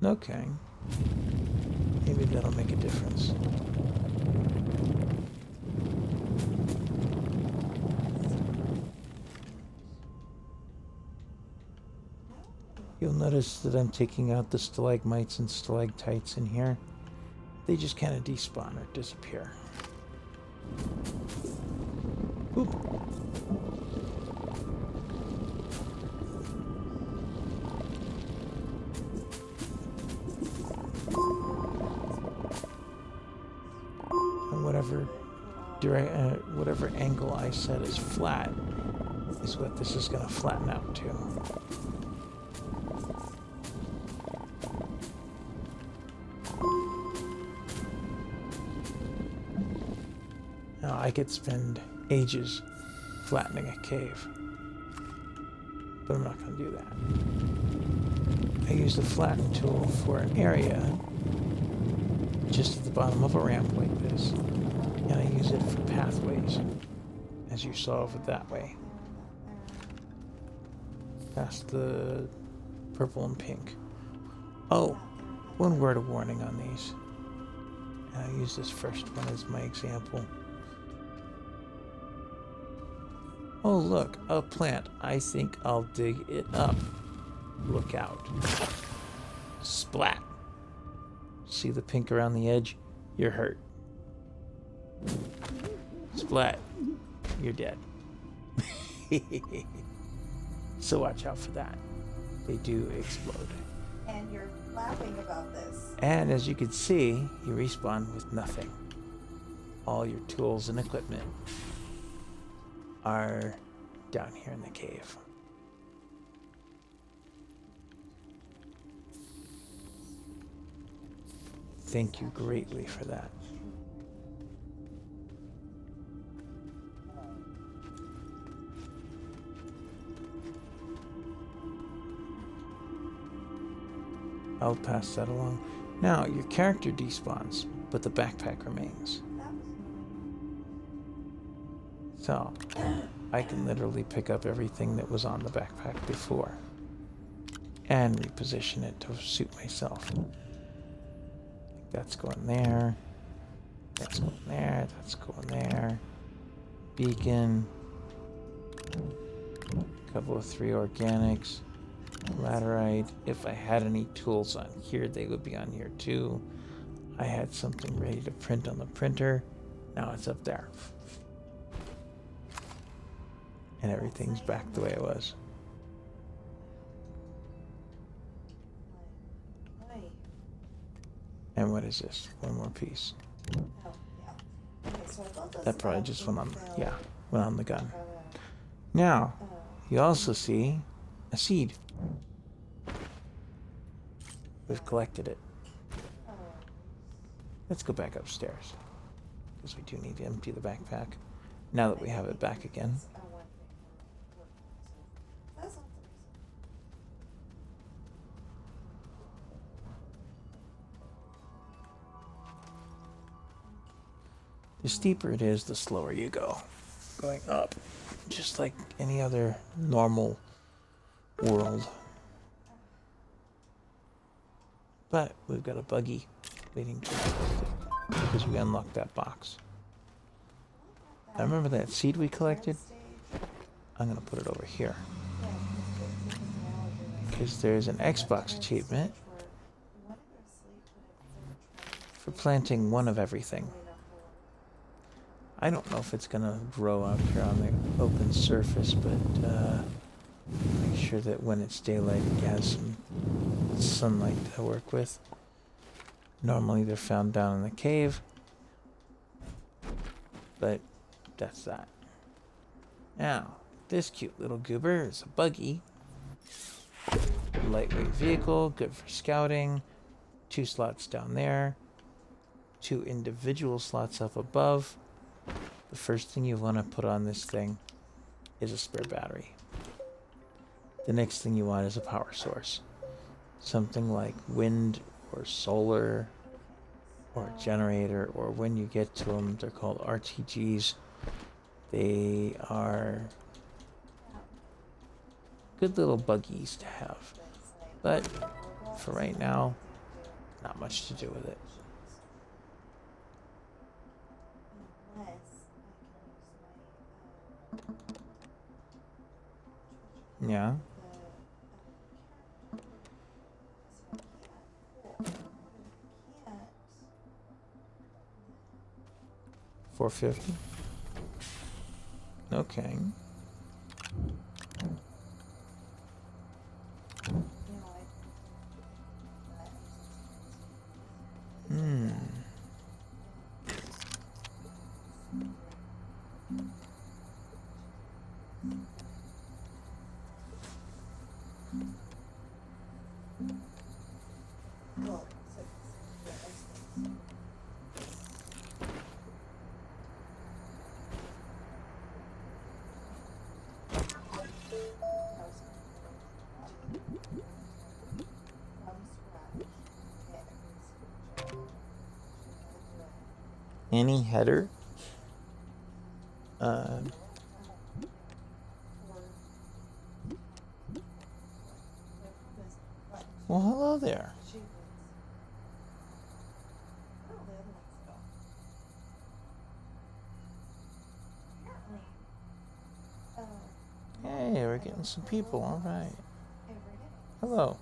Okay. Maybe that'll make a difference. You'll notice that I'm taking out the stalagmites and stalactites in here. They just kind of despawn or disappear. Oop. And whatever angle I set as flat is what this is going to flatten out to. Now I could spend ages flattening a cave, but I'm not going to do that. I use the flatten tool for an area just at the bottom of a ramp like this, and I use it for pathways, as you saw over that way. Past the purple and pink. Oh, one word of warning on these. And I'll use this first one as my example. Oh look, a plant. I think I'll dig it up. look out. Splat. See the pink around the edge? You're hurt. Splat. You're dead. So watch out for that. They do explode.
And you're laughing about this.
And as you can see, you respawn with nothing. All your tools and equipment are down here in the cave. Thank you greatly for that. I'll pass that along. Now, your character despawns, but the backpack remains. So, I can literally pick up everything that was on the backpack before and reposition it to suit myself. That's going there. That's going there. That's going there. Beacon. A couple of 3 organics. Laterite. If I had any tools on here, they would be on here too. I had something ready to print on the printer. Now it's up there. And everything's back the way it was. And what is this? One more piece. That probably just went on, went on the gun. Now, you also see a seed. We've collected it. Let's go back upstairs, because we do need to empty the backpack now that we have it back again. The steeper it is, the slower you go. Going up, just like any other normal world. But we've got a buggy leading to it because we unlocked that box. I remember that seed we collected. I'm going to put it over here because there's an Xbox achievement for planting one of everything. I don't know if it's going to grow out here on the open surface, but make sure that when it's daylight it has some sunlight to work with. Normally they're found down in the cave, but that's that. Now, this cute little goober is a buggy. Lightweight vehicle, good for scouting. 2 slots down there. 2 individual slots up above. The first thing you want to put on this thing is a spare battery. The next thing you want is a power source. Something like wind or solar or a generator, or when you get to them, they're called RTGs. They are good little buggies to have. But for right now, not much to do with it. Yeah. $450. Okay. Any header? Well, hello there. Hey, we're getting some people. All right. Hello.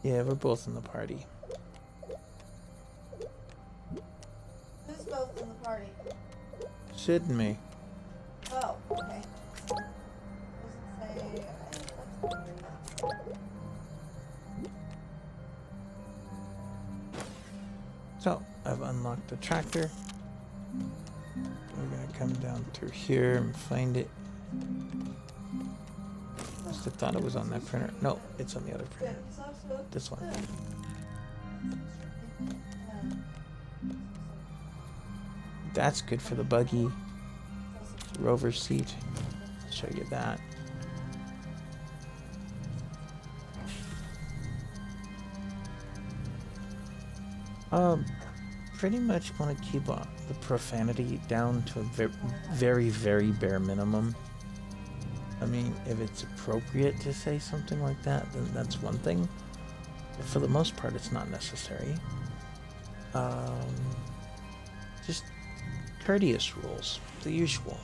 Yeah, we're both in the party.
Who's both in the party?
Sid and me.
Oh, okay. Doesn't say. Okay, that's weird.
So, I've unlocked the tractor. We're gonna come down through here and find it. I thought it was on that printer. No, it's on the other printer. This one. That's good for the buggy. Rover seat. I'll show you that. Pretty much want to keep the profanity down to a very, very bare minimum. I mean, if it's appropriate to say something like that, then that's one thing. But for the most part, it's not necessary. Just courteous rules, the usual.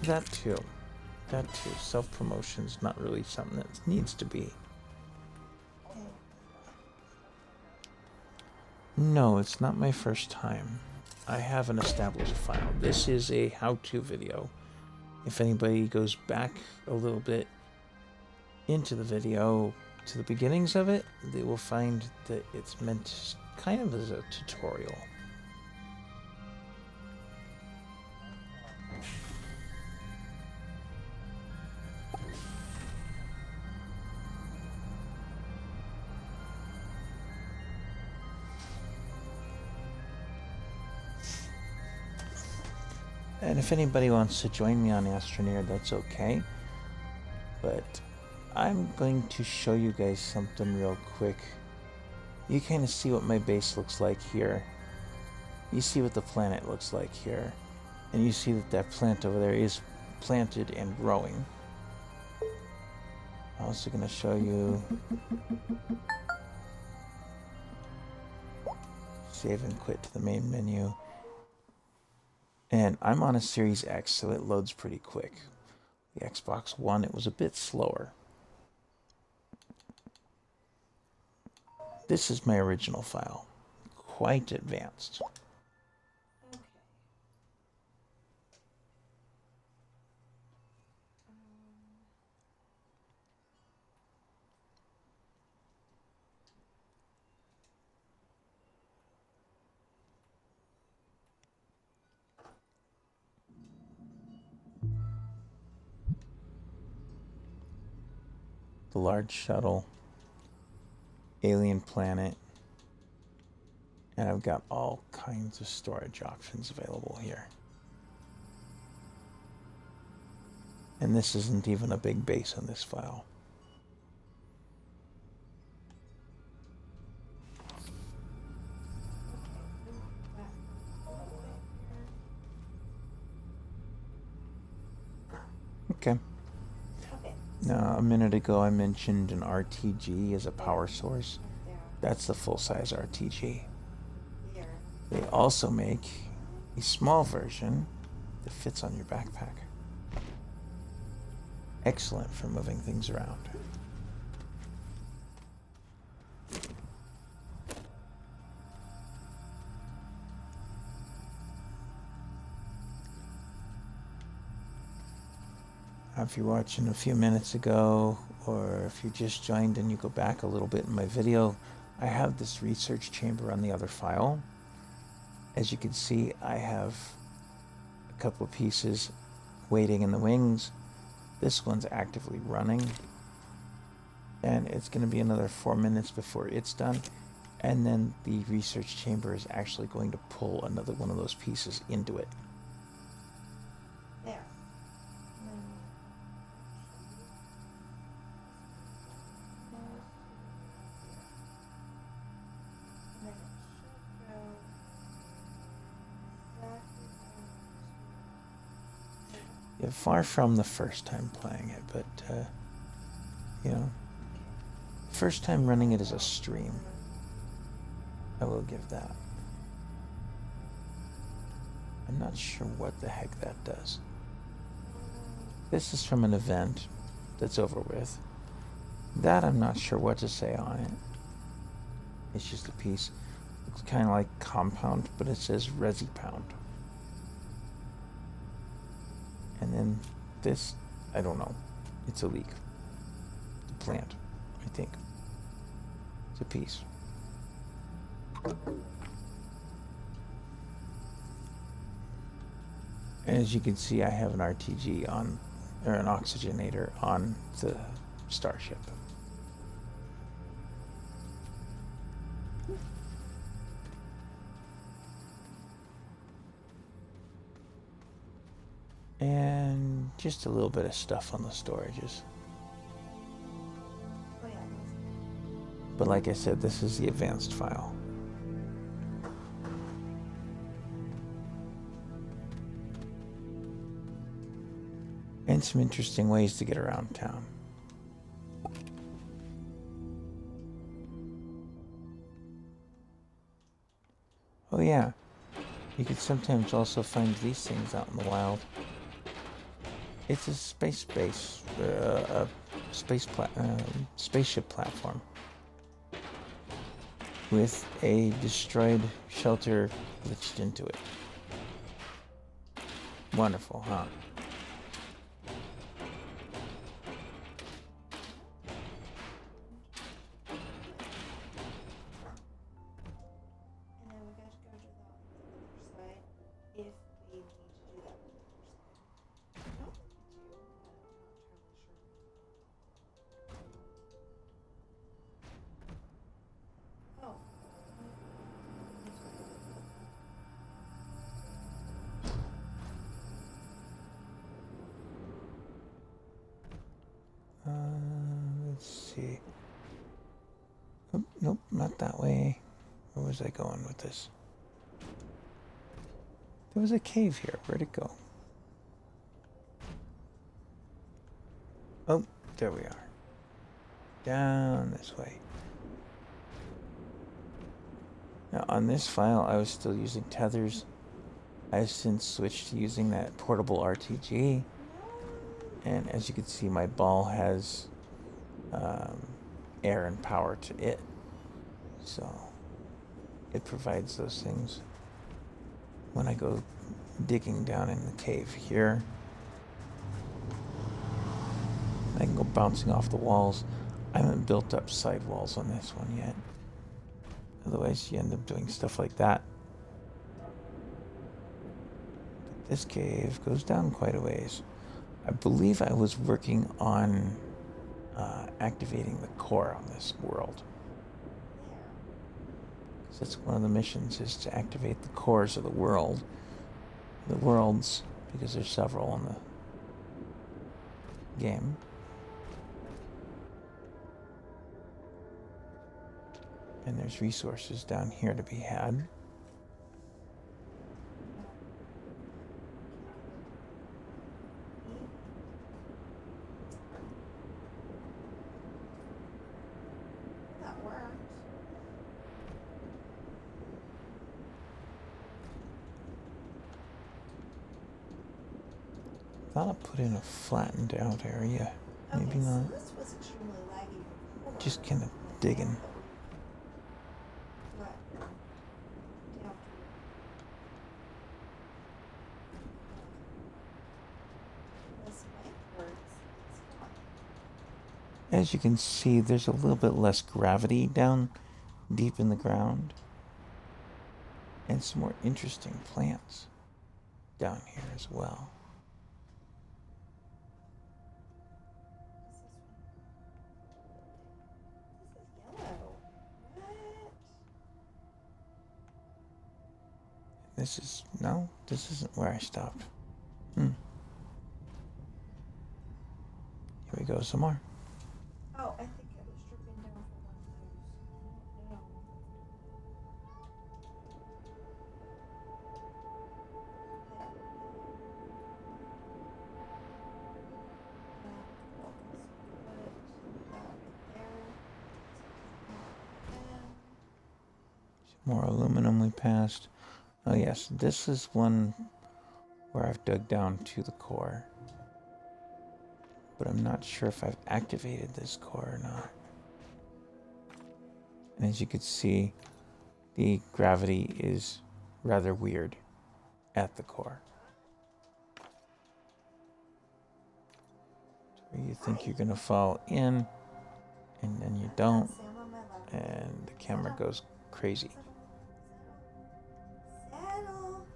That too. Self-promotion's not really something that needs to be. No, it's not my first time. I have an established file. This is a how-to video. If anybody goes back a little bit into the video to the beginnings of it, they will find that it's meant kind of as a tutorial. And if anybody wants to join me on Astroneer, that's okay. But I'm going to show you guys something real quick. You kind of see what my base looks like here. You see what the planet looks like here. And you see that that plant over there is planted and growing. I'm also going to show you... Save and quit to the main menu. And I'm on a Series X, so it loads pretty quick. The Xbox One, it was a bit slower. This is my original file. Quite advanced.
Okay.
The large shuttle, alien planet, and I've got all kinds of storage options available here. And this isn't even a big base on this file. Okay. Now, a minute ago I mentioned an RTG as a power source. That's the full-size RTG. They also make a small version that fits on your backpack. Excellent for moving things around. If you're watching a few minutes ago, or if you just joined and you go back a little bit in my video, I have this research chamber on the other file. As you can see, I have a couple of pieces waiting in the wings. This one's actively running, and it's going to be another 4 minutes before it's done. And then the research chamber is actually going to pull another one of those pieces into it.
There.
Yeah, far from the first time playing it, but, you know, First time running it as a stream. I will give that. I'm not sure what the heck that does. This is from an event that's over with. That I'm not sure what to say on it. It's just a piece. Looks kind of like compound, but it says Resi Pound. And then this, I don't know. It's a leek. It's a plant, I think. It's a piece. As you can see, I have an RTG on, or an oxygenator on the Starship. And just a little bit of stuff on the storages.
Oh yeah.
But like I said, this is the advanced file. And some interesting ways to get around town. Oh yeah, you could sometimes also find these things out in the wild. It's a spaceship platform with a destroyed shelter glitched into it. Wonderful, huh?
And then we got to go to the other side if we need to do that on the other side. I don't think we do, but I'm not entirely sure. Oh.
Let's see. Oh, nope, not that way. Where was I going with this? There was a cave here. Where'd it go? Oh, there we are. Down this way. Now, on this file, I was still using tethers. I've since switched to using that portable RTG. And as you can see, my ball has air and power to it. So it provides those things. When I go digging down in the cave here, I can go bouncing off the walls. I haven't built up side walls on this one yet. Otherwise, you end up doing stuff like that. This cave goes down quite a ways. I believe I was working on activating the core on this world. Because that's one of the missions, is to activate the cores of the world. The worlds, because there's several in the game. And there's resources down here to be had.
That worked.
Thought I put in a flattened out area. Maybe
Okay,
not.
so this was extremely laggy before.
Just kind of digging.
What? Down to this mic works. It's fine.
As you can see, there's a little bit less gravity down deep in the ground. And some more interesting plants down here as well.
This is yellow. What?
No, this isn't where I stopped. Here we go, some more.
Oh, I think I was dripping down for one of those. I don't know. Well, let's put that right there.
More aluminum we passed. Oh yes, this is one where I've dug down to the core. But I'm not sure if I've activated this core or not. And as you can see, the gravity is rather weird at the core. Where you think you're gonna fall in, and then you don't, and the camera goes crazy.
Saddle.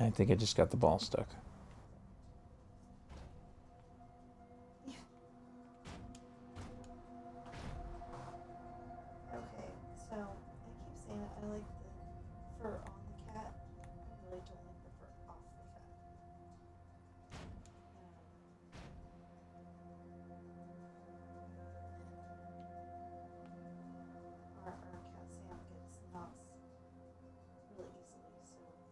I think I just got the ball stuck.
Okay, so I keep saying it. I like the fur on the cat. I really don't like the fur off the cat. Our cat Sam gets knocks really easily, so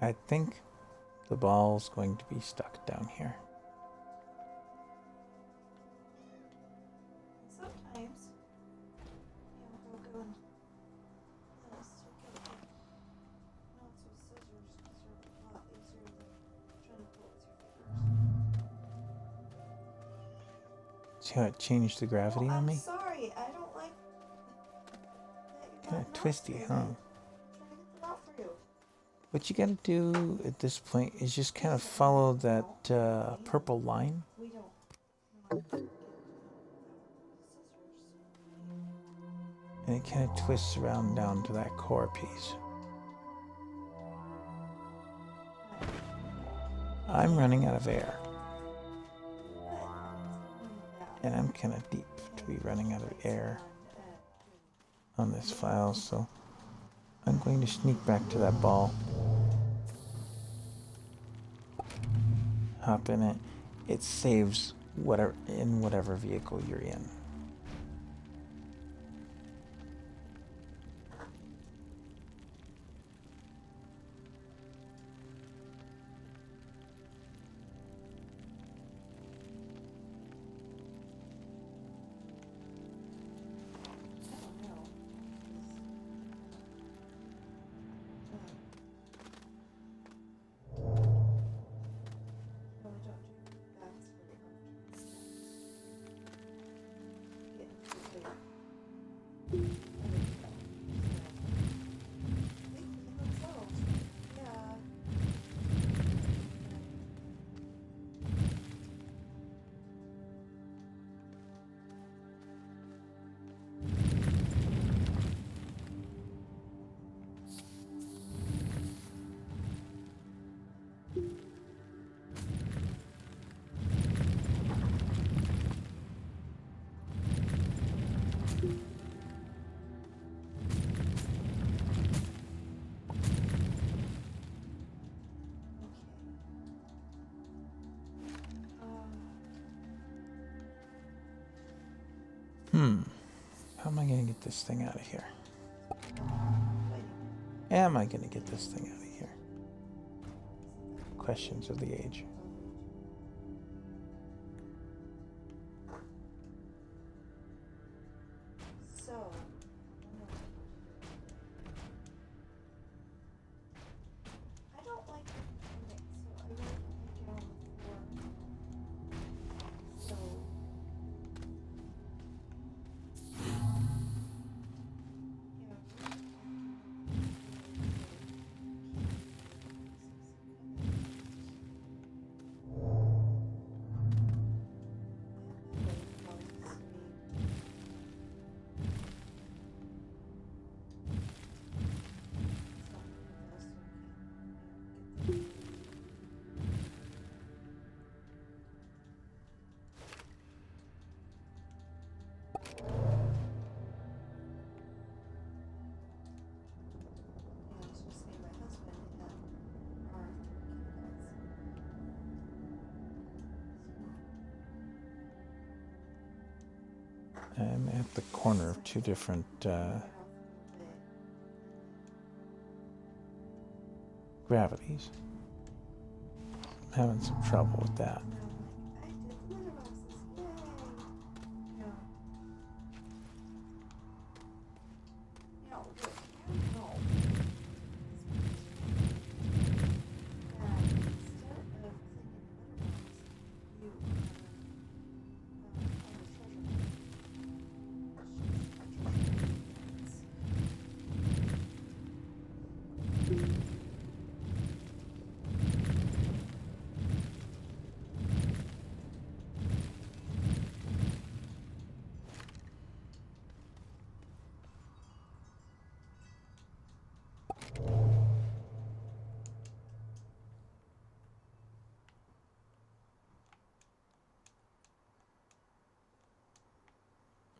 I think the ball's going to be stuck down here.
sometimes, he'll go and stick it. Not with scissors, because they're a lot easier than trying to pull it with your fingers.
See how it changed the gravity on me?
I'm sorry, I don't like that you
Kind
got
of twisty,
knots
huh?
in it. I'm trying to get them out for you.
What you gotta do at this point is just kind of follow that purple line.
We don't know how to get scissors.
And it kind of twists around down to that core piece. I'm running out of air. And I'm kind of deep to be running out of air on this file, so I'm going to sneak back to that ball. Hop in it. It saves whatever vehicle you're in. How am I going to get this thing out of here? Am I going to get this thing out of here? Questions of the age.
So, I don't like it. Okay, so I really don't like it on the floor. So,
I'm at the corner of two different gravities. I'm having some trouble with that.
And I'm like, I did litter boxes, yay! Yeah. Yeah, look, no. That instead of clicking litter box, you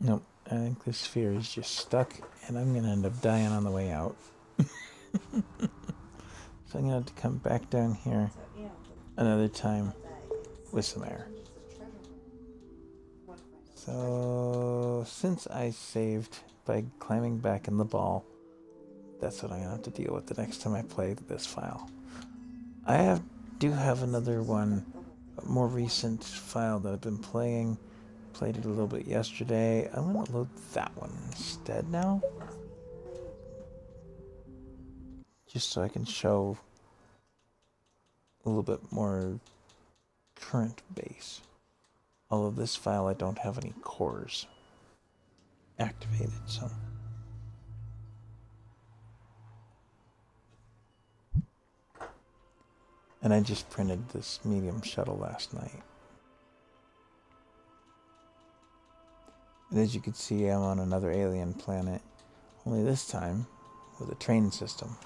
Nope, I think this sphere is just stuck, and I'm going to end up dying on the way out. So I'm going to have to come back down here another time with some air. So, since I saved by climbing back in the ball, that's what I'm going to have to deal with the next time I play this file. I do have another one, a more recent file that I've been playing. Played it a little bit yesterday. I'm going to load that one instead now. Just so I can show a little bit more current base. Although this file I don't have any cores activated, so. And I just printed this medium shuttle last night. And as you can see, I'm on another alien planet, only this time with a train system.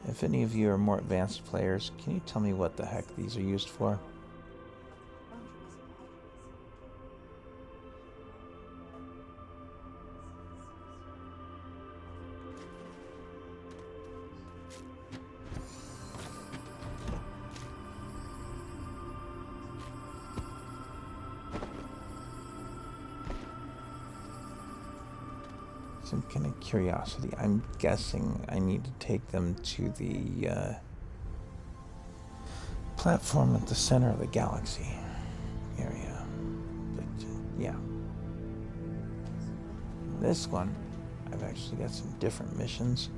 If any of you are more advanced players, can you tell me what the heck these are used for? Some kind of curiosity. I'm guessing I need to take them to the platform at the center of the galaxy area. But yeah. This one, I've actually got some different missions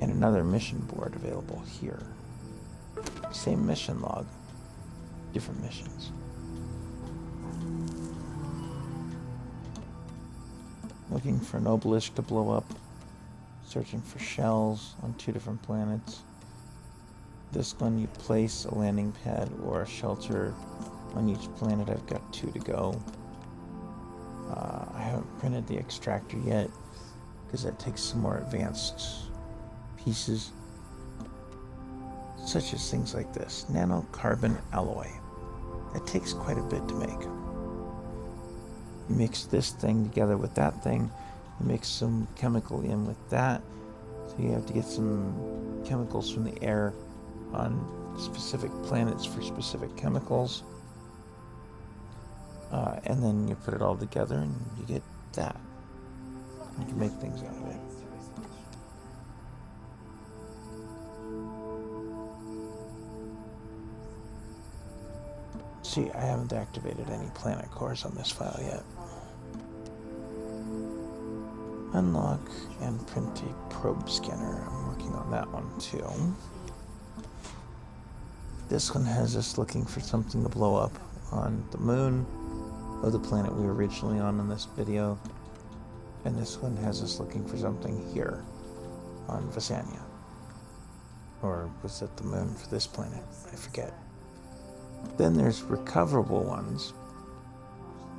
and another mission board available here. Same mission log, different missions. Looking for an obelisk to blow up. Searching for shells on 2 different planets. This one you place a landing pad or a shelter on each planet. I've got 2 to go. I haven't printed the extractor yet because that takes some more advanced pieces. Such as things like this. Nanocarbon alloy. That takes quite a bit to make. You mix this thing together with that thing, you mix some chemical in with that, so you have to get some chemicals from the air on specific planets for specific chemicals, and then you put it all together and you get that. You can make things out of it. See, I haven't activated any planet cores on this file yet. Unlock and print a probe scanner. I'm working on that one too. This one has us looking for something to blow up on the moon of the planet we were originally on in this video. And this one has us looking for something here on Visania. Or was it the moon for this planet? I forget. Then there's recoverable ones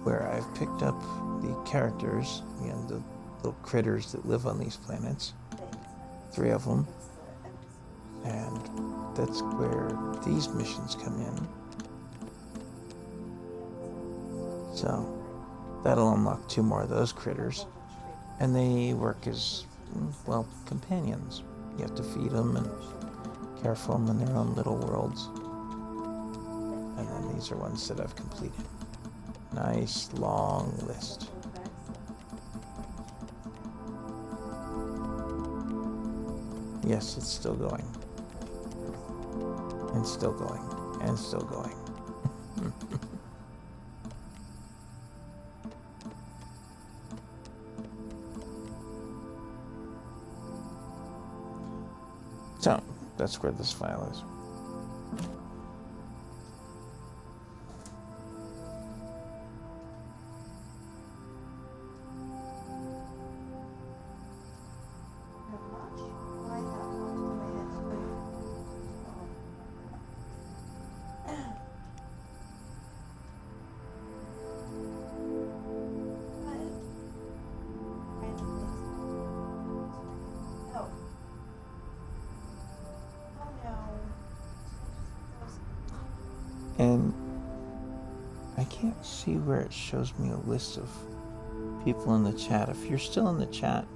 where I've picked up the characters, you know, the little critters that live on these planets, 3 of them, and that's where these missions come in. So that'll unlock 2 more of those critters, and they work as, well, companions. You have to feed them and care for them in their own little worlds. And then these are ones that I've completed. Nice long list. Yes, it's still going. And still going. And still going. So, that's where this file is.
Not much. Why not much the way it's going? Oh. Oh no.
And I can't see where it shows me a list of people in the chat. If you're still in the chat,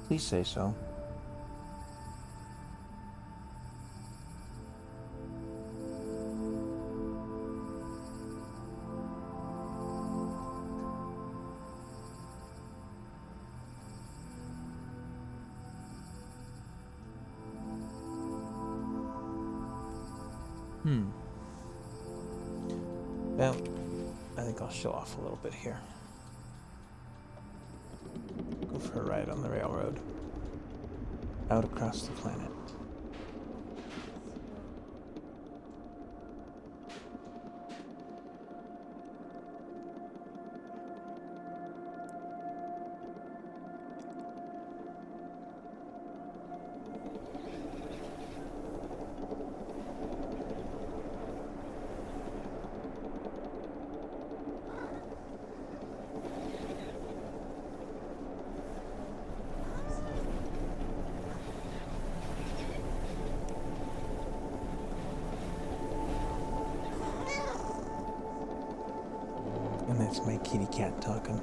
please say so. Well, I think I'll show off a little bit here. Go for a ride on the railroad. Out across the planet. And that's my kitty cat talking.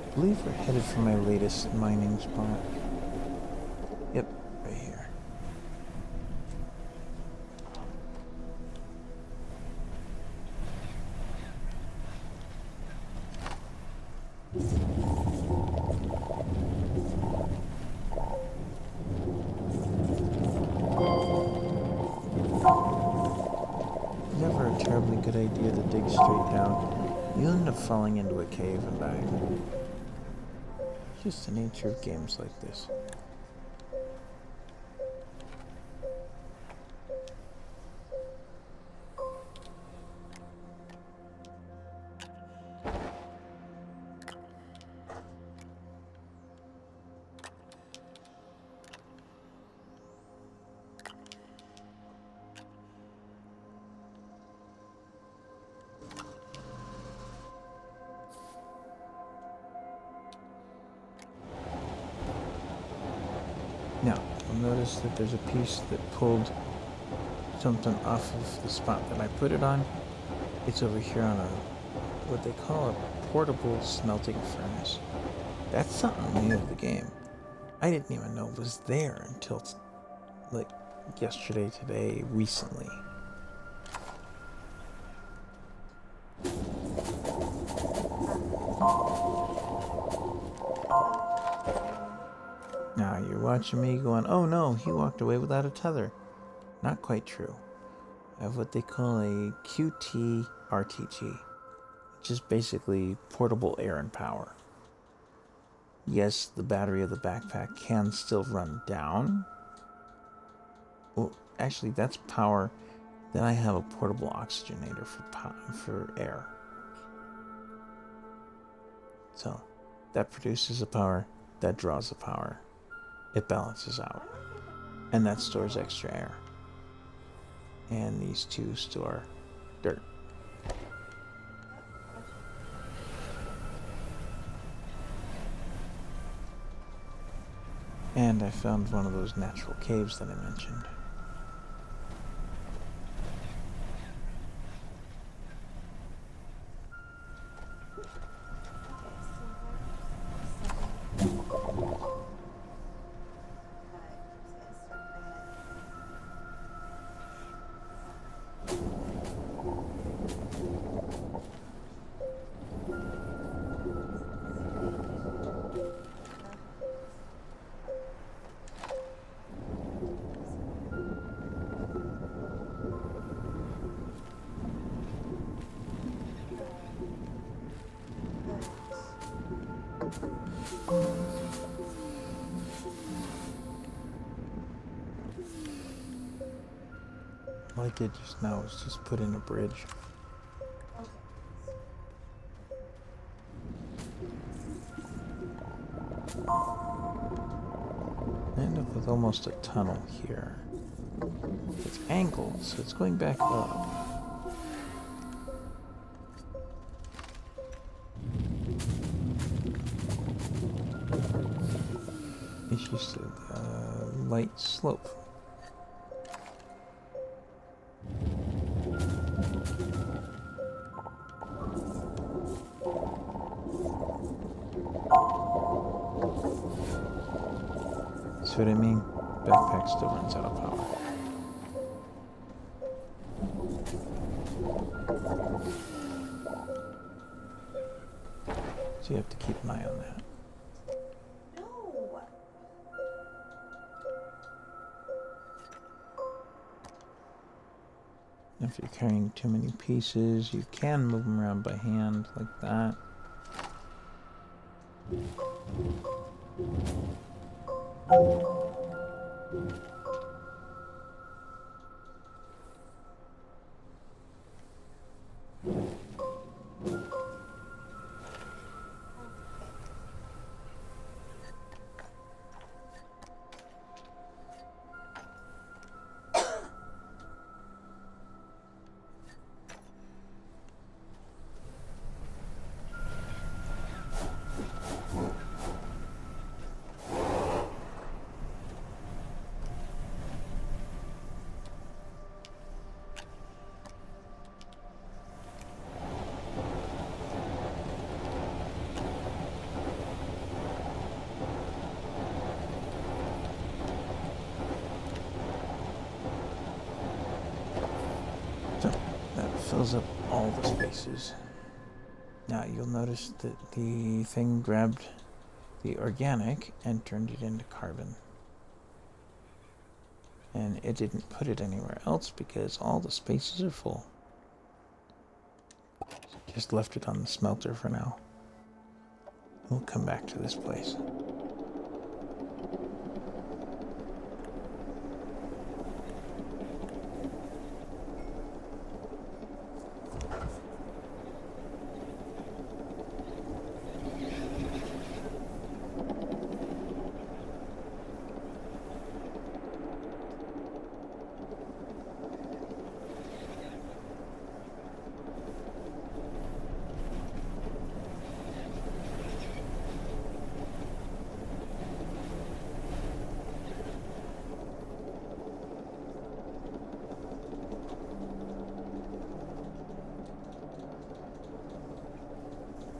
I believe we're headed for my latest mining spot. Yep, right here. Never a terribly good idea to dig straight down. You end up falling into a cave and dying. Just the nature of games like this. Now, you'll notice that there's a piece that pulled something off of the spot that I put it on. It's over here on what they call a portable smelting furnace. That's something new to the game. I didn't even know it was there until like yesterday, today, recently. Now you're watching me going, oh no, he walked away without a tether. Not quite true. I have what they call a QT RTG, which is basically portable air and power. Yes, the battery of the backpack can still run down. Well, actually, that's power. Then I have a portable oxygenator for air. So that produces the power, that draws the power. It balances out. And that stores extra air. And these two store dirt. And I found one of those natural caves that I mentioned. All I did just now was just put in a bridge.
Okay.
I end up with almost a tunnel here. It's angled, so it's going back up. It's just a light slope. See what I mean? Backpack still runs out of power. So you have to keep an eye on that.
No.
If you're carrying too many pieces, you can move them around by hand like that. So that fills up all the spaces. Now you'll notice that the thing grabbed the organic and turned it into carbon. And it didn't put it anywhere else because all the spaces are full. Just left it on the smelter for now. We'll come back to this place.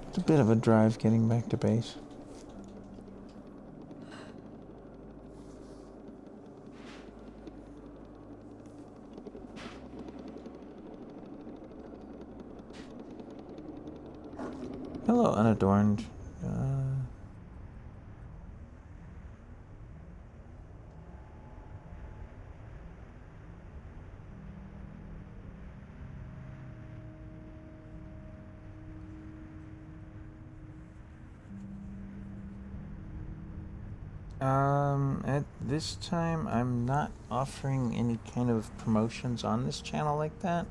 It's a bit of a drive getting back to base. Hello, unadorned. At this time, I'm not offering any kind of promotions on this channel like that.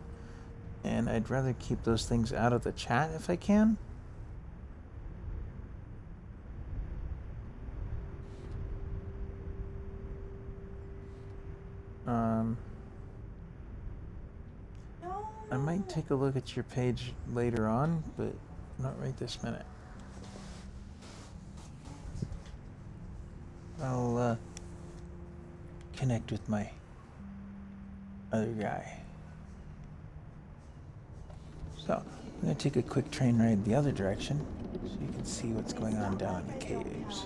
And I'd rather keep those things out of the chat if I can.
No.
I might take a look at your page later on, but not right this minute. I'll connect with my other guy. So, I'm going to take a quick train ride the other direction so you can see what's going on down in the caves.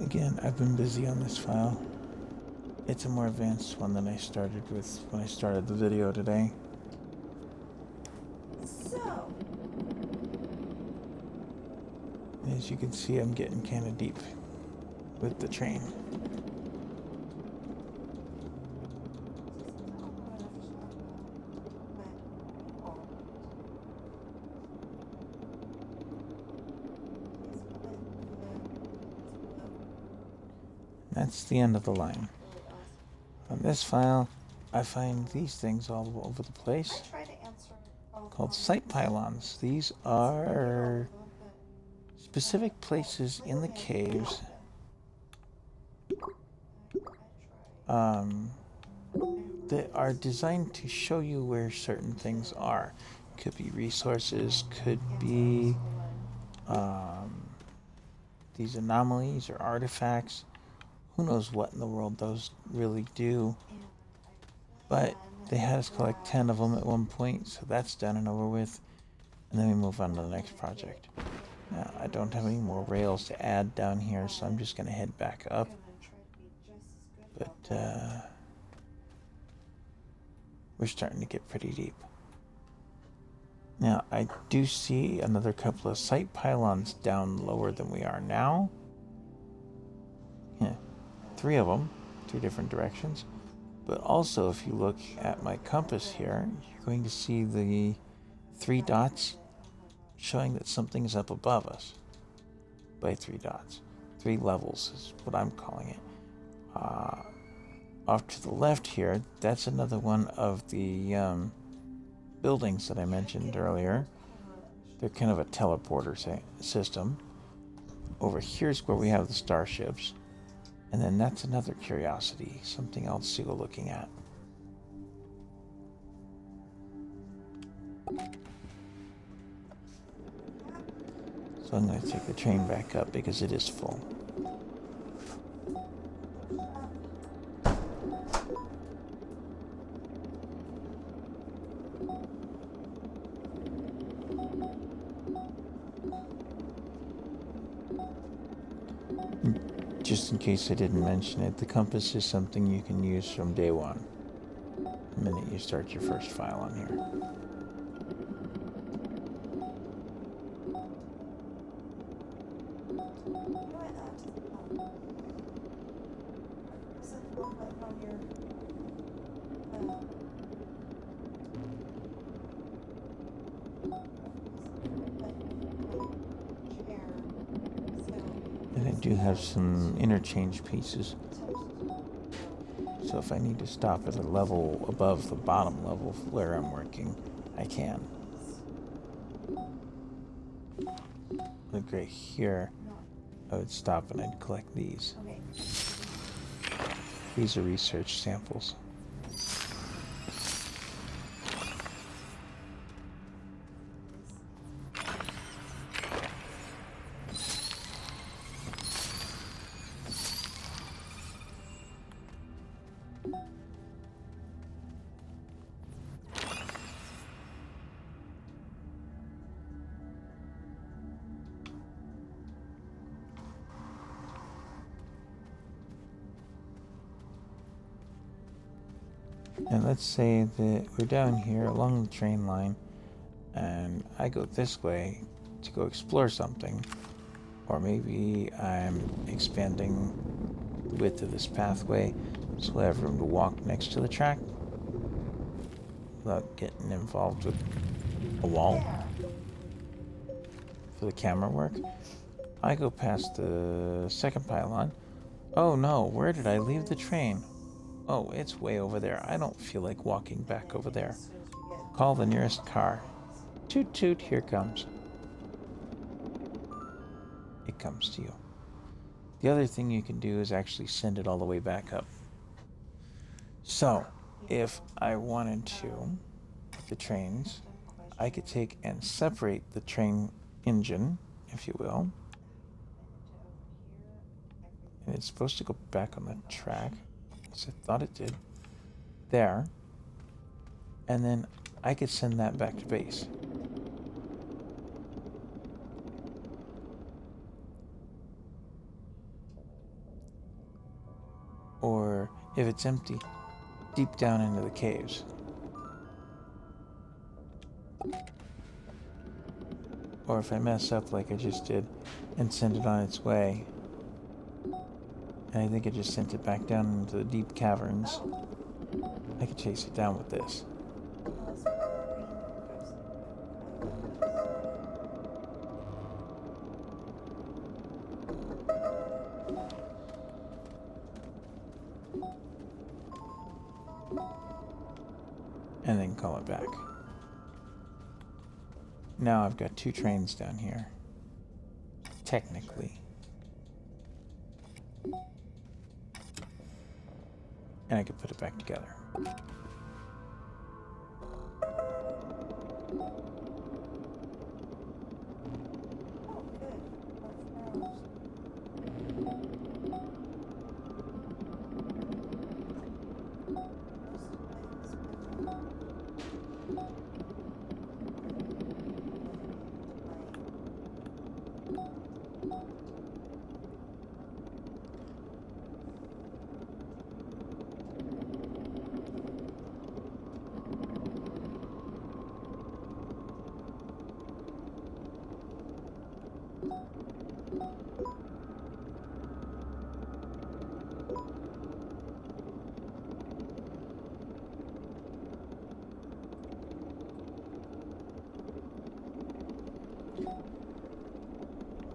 Again, I've been busy on this file. It's a more advanced one than I started with when I started the video today.
So,
As you can see, I'm getting kind of deep with the train. That's the end of the line. On this file, I find these things all over the place called site pylons. These are specific places in the caves that are designed to show you where certain things are. Could be resources, could be these anomalies or artifacts. Who knows what in the world those really do. But they had us collect 10 of them at one point, so that's done and over with. And then we move on to the next project. Now, I don't have any more rails to add down here, so I'm just going to head back up. But we're starting to get pretty deep. Now, I do see another couple of site pylons down lower than we are now. Yeah, 3 of them, 2 different directions. But also, if you look at my compass here, you're going to see the 3 dots showing that something is up above us by 3 dots. 3 levels is what I'm calling it. Off to the left here, that's another one of the buildings that I mentioned earlier. They're kind of a teleporter system. Over here's where we have the starships. And then that's another curiosity, something else to go looking at. So I'm going to take the train back up because it is full. Just in case I didn't mention it, the compass is something you can use from day one, the minute you start your first file on here. And I do have some interchange pieces. So if I need to stop at a level above the bottom level where I'm working, I can. Like right here, I would stop and I'd collect these. These are research samples. And let's say that we're down here along the train line and I go this way to go explore something, or maybe I'm expanding the width of this pathway so I have room to walk next to the track without getting involved with a wall for the camera work. I go past the second pylon. Oh no, where did I leave the train? Oh, it's way over there. I don't feel like walking back over there. Call the nearest car. Toot toot, here comes. It comes to you. The other thing you can do is actually send it all the way back up. So, if I wanted to, the trains, I could take and separate the train engine, if you will. And it's supposed to go back on the track. I thought it did. There. And then I could send that back to base. or if it's empty, deep down into the caves. Or if I mess up like I just did and send it on its way, and I think I just sent it back down into the deep caverns, I could chase it down with this. And then call it back. Now I've got 2 trains down here. Technically. And I could put it back together.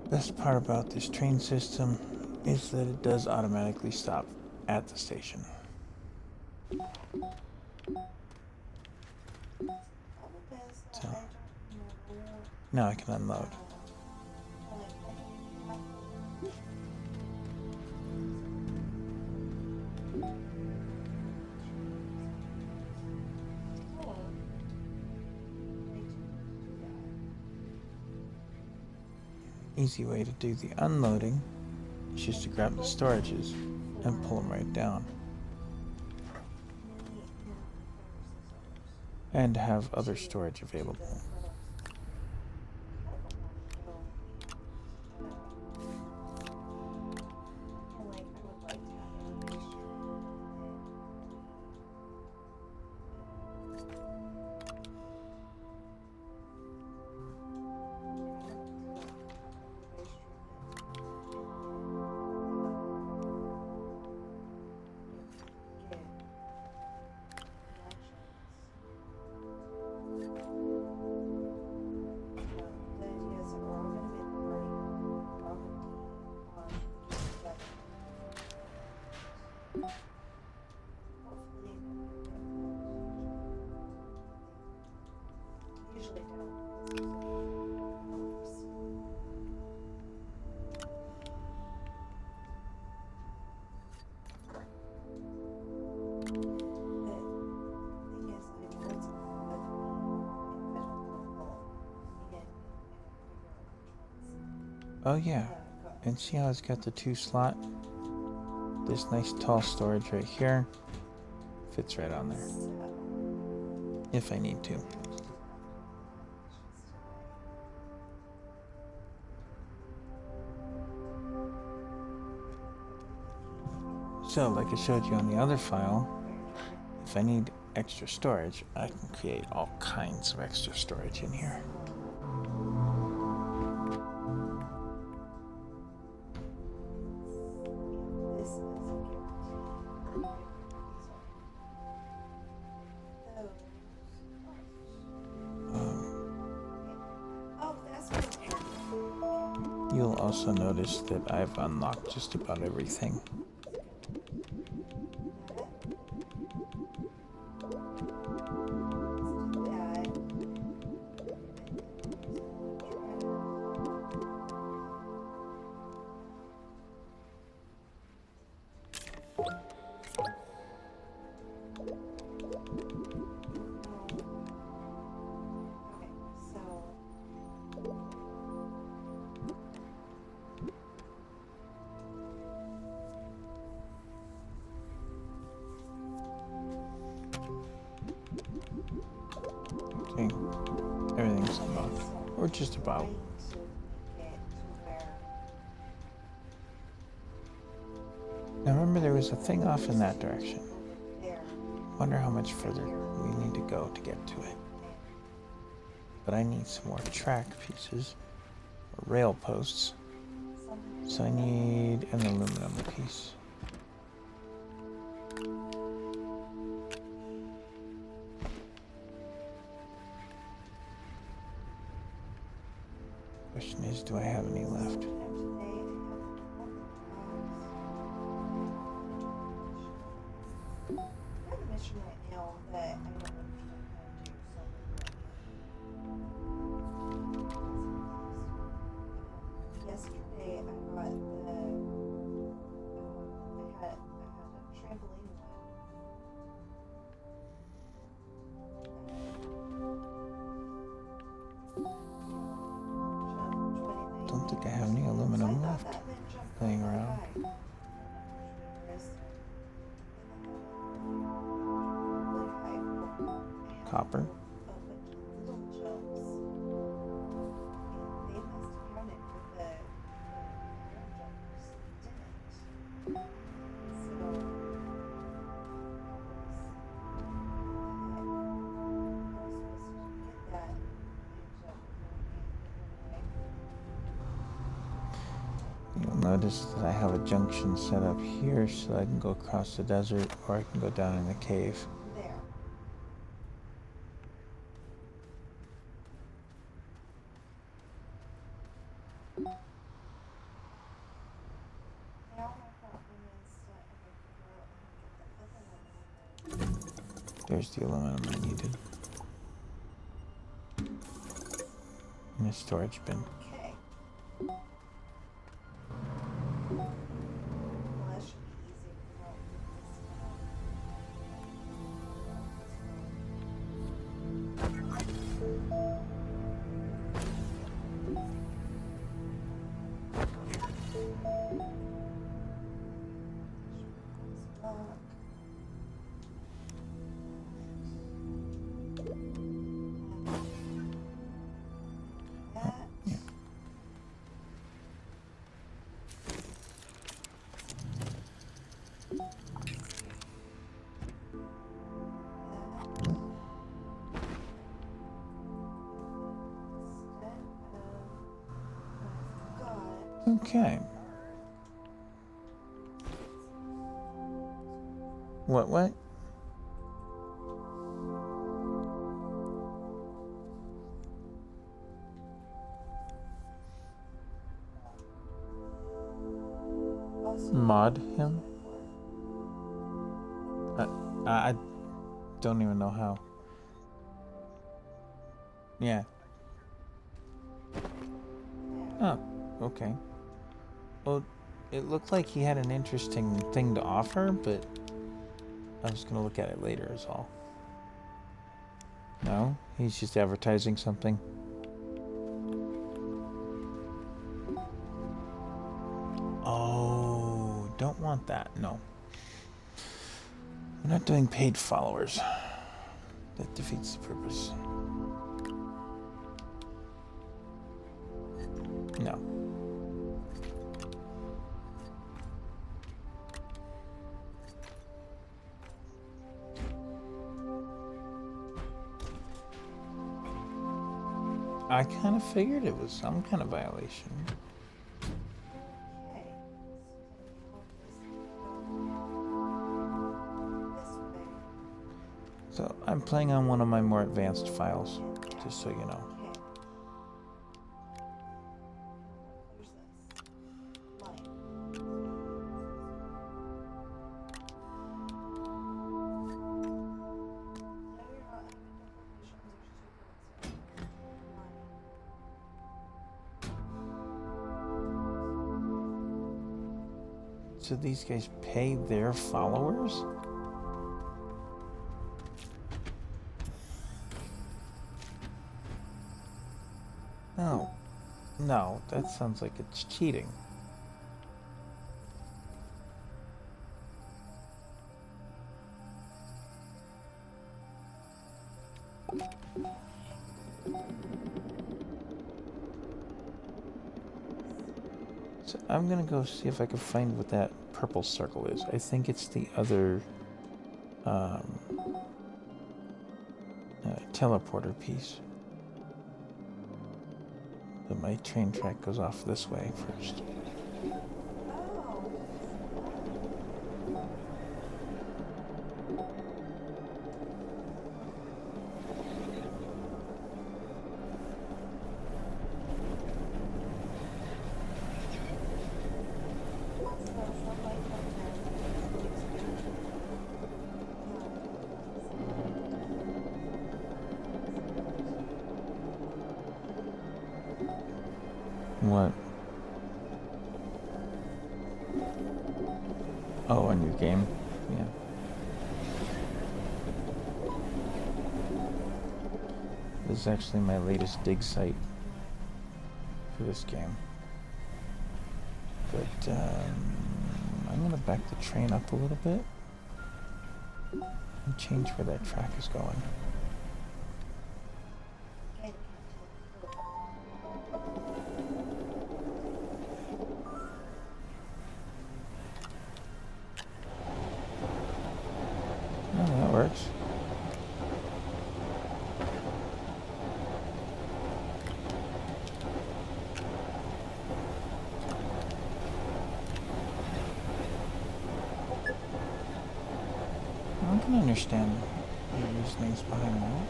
Best part about this train system is that it does automatically stop at the station. So now I can unload. Easy way to do the unloading is just to grab the storages and pull them right down. And have other storage available. Oh yeah, and see how it's got the 2 slot? This nice tall storage right here fits right on there, if I need to. So, like I showed you on the other file, if I need extra storage, I can create all kinds of extra storage in here. You'll also notice that I've unlocked just about everything. Okay, everything's unlocked, or just about. Now remember remember there was a thing off in that direction.
Over there.
Wonder how much further we need to go to get to it. But I need some more track pieces, or rail posts. So I need an aluminum piece. Question is, do I have any left?
Yesterday I got the I had a trampoline one.
Don't think I have any aluminum left laying around. Copper. You'll notice that I have a junction set up here so I can go across the desert or I can go down in the cave.
There. Now my problem is that I gotta figure out how to get the other one.
There's the aluminum I needed. In the storage bin.
Okay. Well, that should be easy. We won't move this one. That.
Yeah. Okay. What? Mod him? I don't even know how. Yeah. Oh, okay. Well, it looked like he had an interesting thing to offer, but I was gonna look at it later is all. No? He's just advertising something. Oh, don't want that. No. I'm not doing paid followers. That defeats the purpose. No. I kind of figured it was some kind of violation.
Okay. This way.
So I'm playing on one of my more advanced files, just so you know.
Okay. Where's this? Line. No, you're not having difficulties. There's 2 parts. Line.
So these guys pay their followers? No. No, that sounds like it's cheating. So I'm gonna go see if I can find what that purple circle is. I think it's the other teleporter piece. But my train track goes off this way first. What? Oh, a new game? Yeah. This is actually my latest dig site for this game. But I'm going to back the train up a little bit and change where that track is going. Oh, that works. I can understand the reasonings behind that.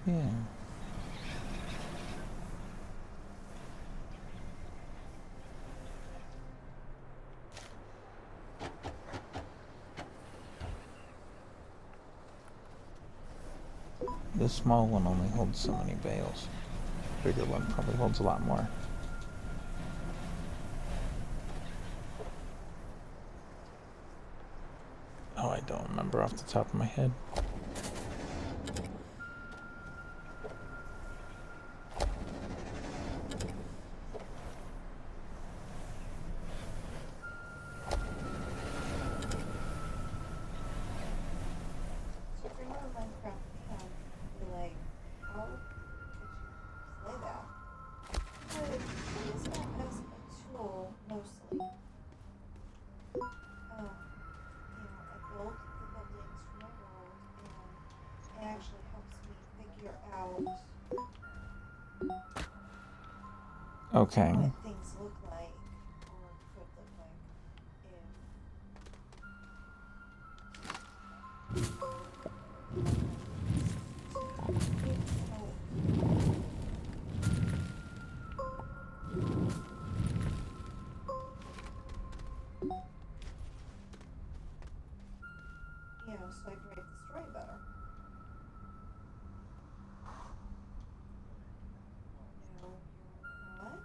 Yeah. The small one only holds so many bales. The bigger one probably holds a lot more. Oh, I don't remember off the top of my head. Okay.
What things look like, or could look like, so I can write the story better. No, you're not.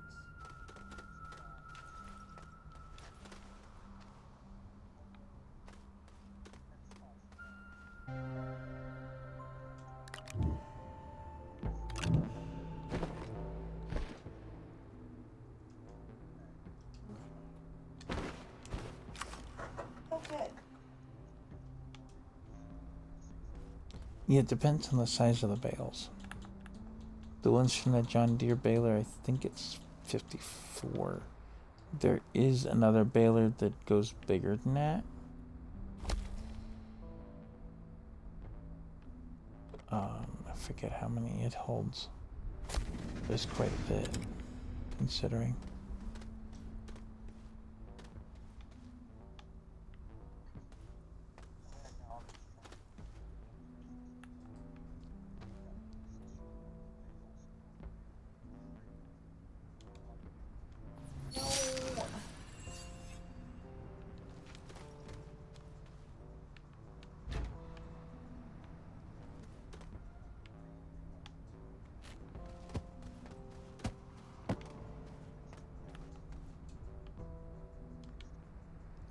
Okay.
Yeah, it depends on the size of the bales. The ones from that John Deere baler, I think it's 54. There is another baler that goes bigger than that. I forget how many it holds. There's quite a bit, considering.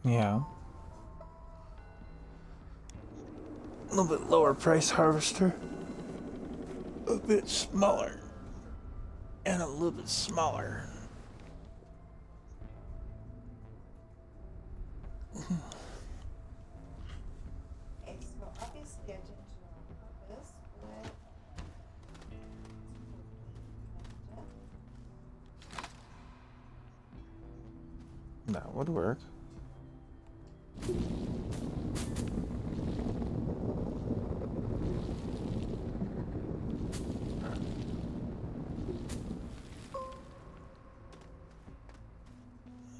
Yeah. A little bit lower price harvester. A bit smaller. And a little bit smaller. That would work.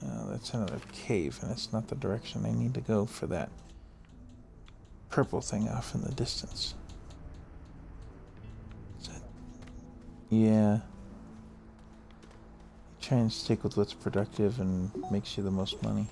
That's another cave, and it's not the direction I need to go for that purple thing off in the distance. Is that... Yeah. Try and stick with what's productive and makes you the most money.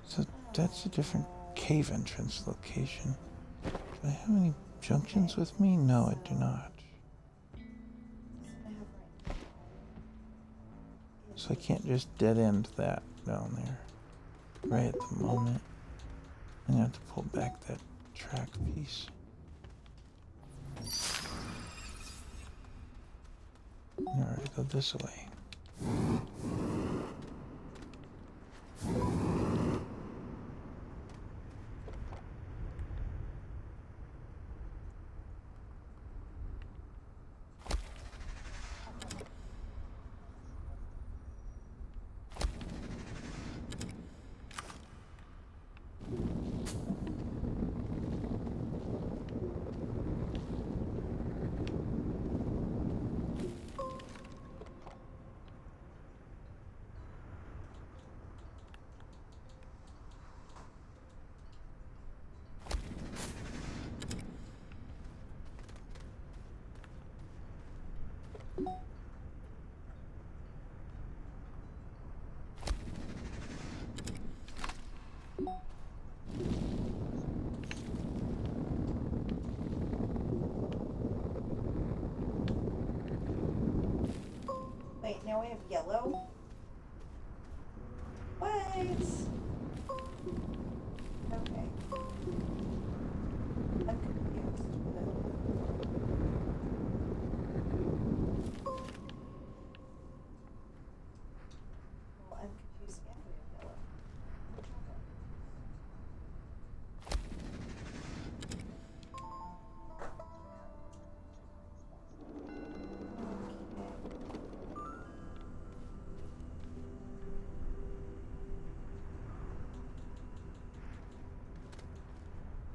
So that's a different cave entrance location. Do I have any junctions with me? No, I do not. So I can't just dead end that down there right at the moment. I'm gonna have to pull back that track piece. In order to go this way.
Wait, now we have yellow? What? Okay. I'm confused. Well, I'm confused and we have yellow.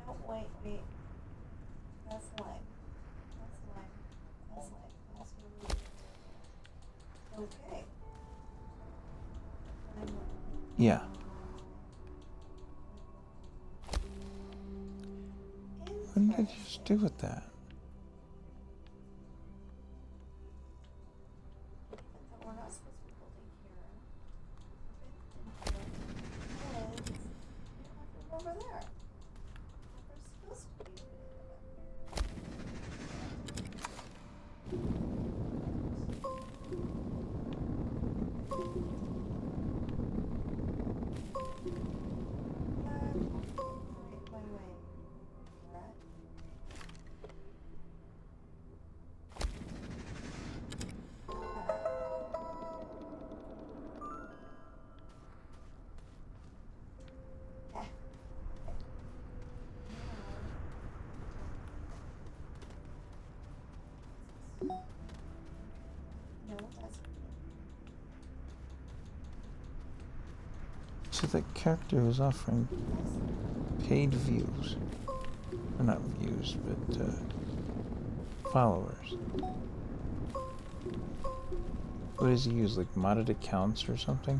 No, wait. That's lime. That's lime. That's lime. That's really okay.
Yeah. What did I just do with that?
We're not supposed to be building here. Over there. We're supposed to be. No, that's
So that character was offering paid views. Or not views, but followers. What does he use, like modded accounts or something?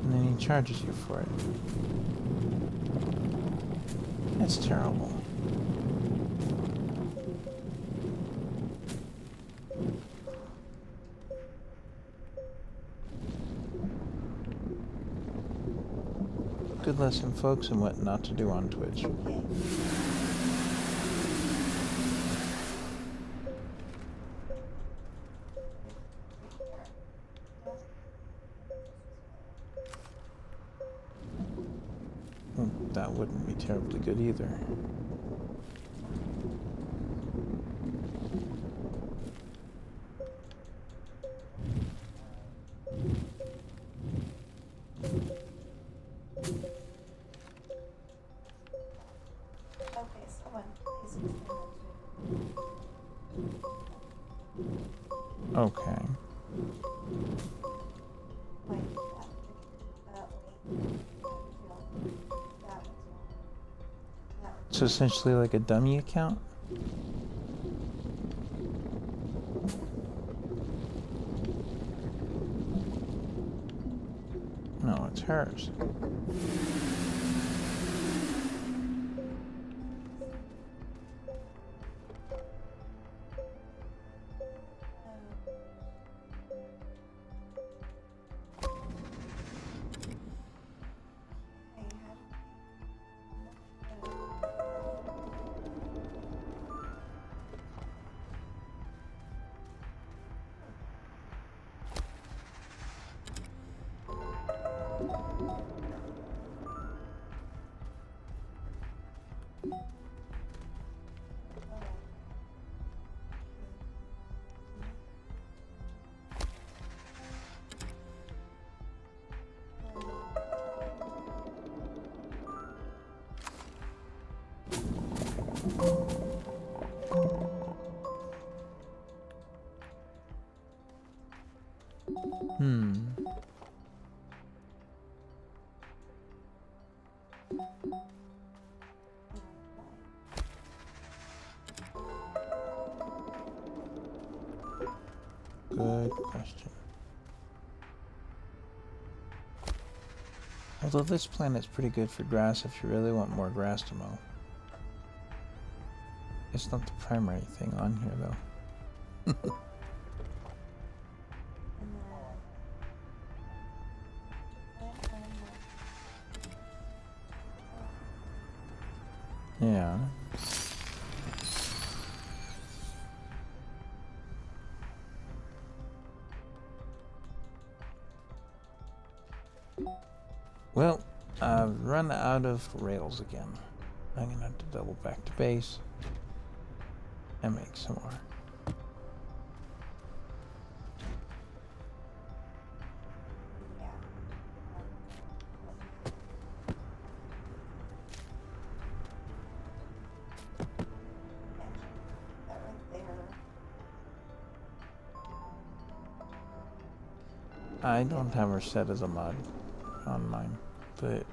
And then he charges you for it. That's terrible. Good lesson, folks, in what not to do on Twitch. that wouldn't be terribly good either.
Okay, someone please explain
Okay.
like that way. That one's wrong. That
So essentially like a dummy account? No, it's hers. Good question. Although this planet's pretty good for grass if you really want more grass to mow. It's not the primary thing on here though. Yeah. Well, I've run out of rails again. I'm gonna have to double back to base and make some more. I don't have her set as a mod on mine, but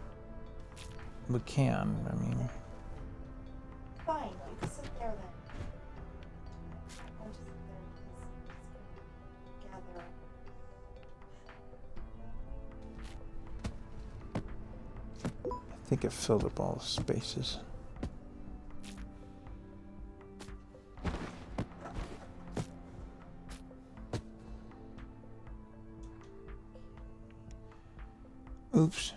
we can. I mean,
fine, you can sit there then. I'll just sit there because it's gonna gather.
I think it filled up all the spaces. Oops.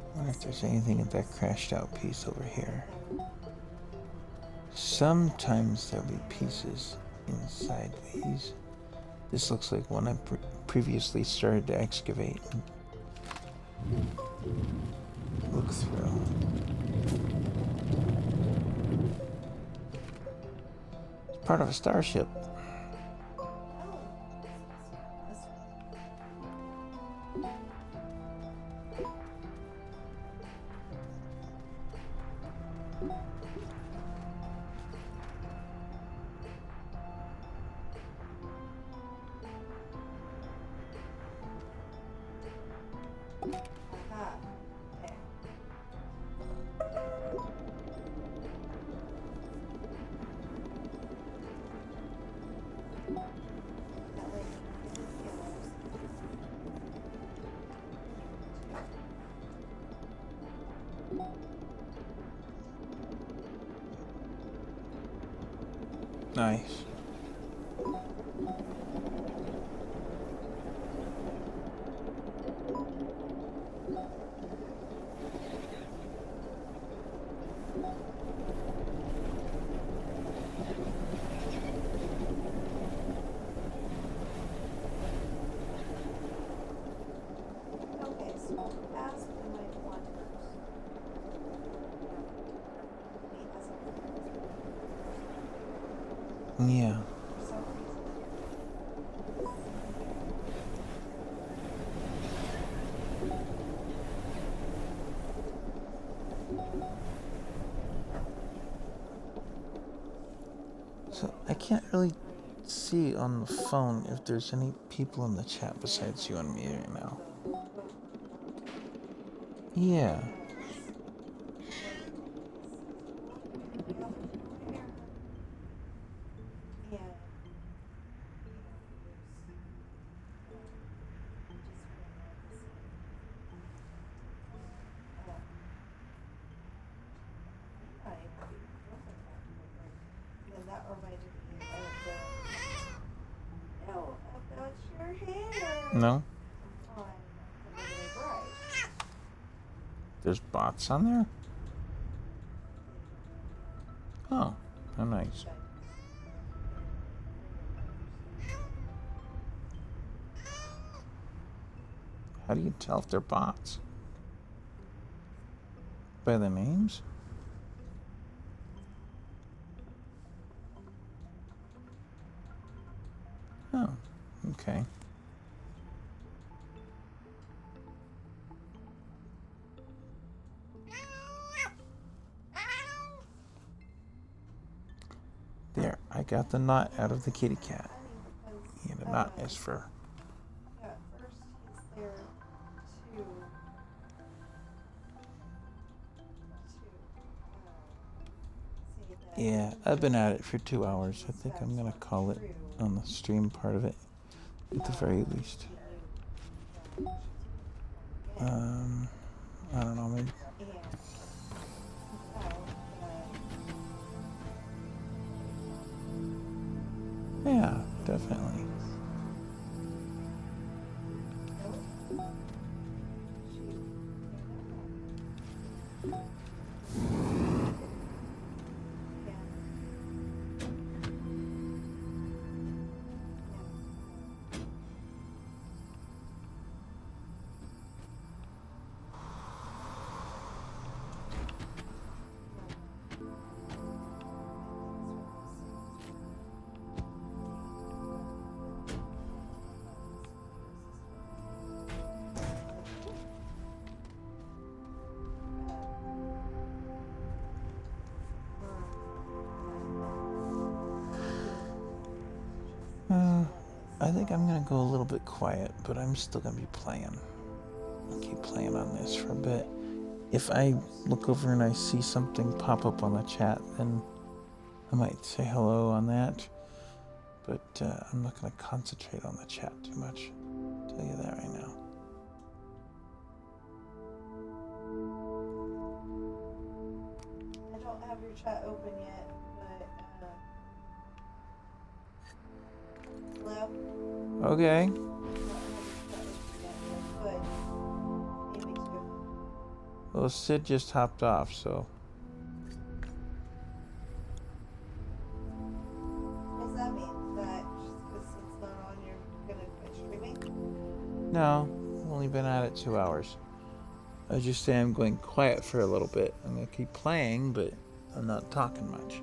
I wonder if there's anything in that crashed out piece over here. Sometimes there'll be pieces inside these. This looks like one I previously started to excavate and look through. It's part of a starship. Nice.
Okay, so ask my wonders. Me as a
Yeah.
for some reason.
So I can't really see on the phone if there's any people in the chat besides you and me right now. Yeah.
And that reminded me of no, about your hair
No?
on the Living Bride.
There's bots on there? Oh, how nice. How do you tell if they're bots? By the names? Oh, okay. There, I got the knot out of the kitty cat. Yeah, the knot is for...
Yeah, first he's there to say that.
Yeah, I've been at it for 2 hours. I think I'm gonna call it on the stream part of it, at the very least. I don't know, maybe... Yeah, definitely. I think I'm gonna go a little bit quiet, but I'm still gonna be playing. I'll keep playing on this for a bit. If I look over and I see something pop up on the chat, then I might say hello on that. But I'm not gonna concentrate on the chat too much. I'll tell you that right now.
I don't have your chat open yet, but hello?
Okay.
I don't have your chat open yet, but maybe too.
Well, Sid just hopped off, so...
What does that mean? That just because it's not on, you're gonna quit streaming?
No, I've only been at it 2 hours. I was just saying I'm going quiet for a little bit. I'm gonna keep playing, but I'm not talking much.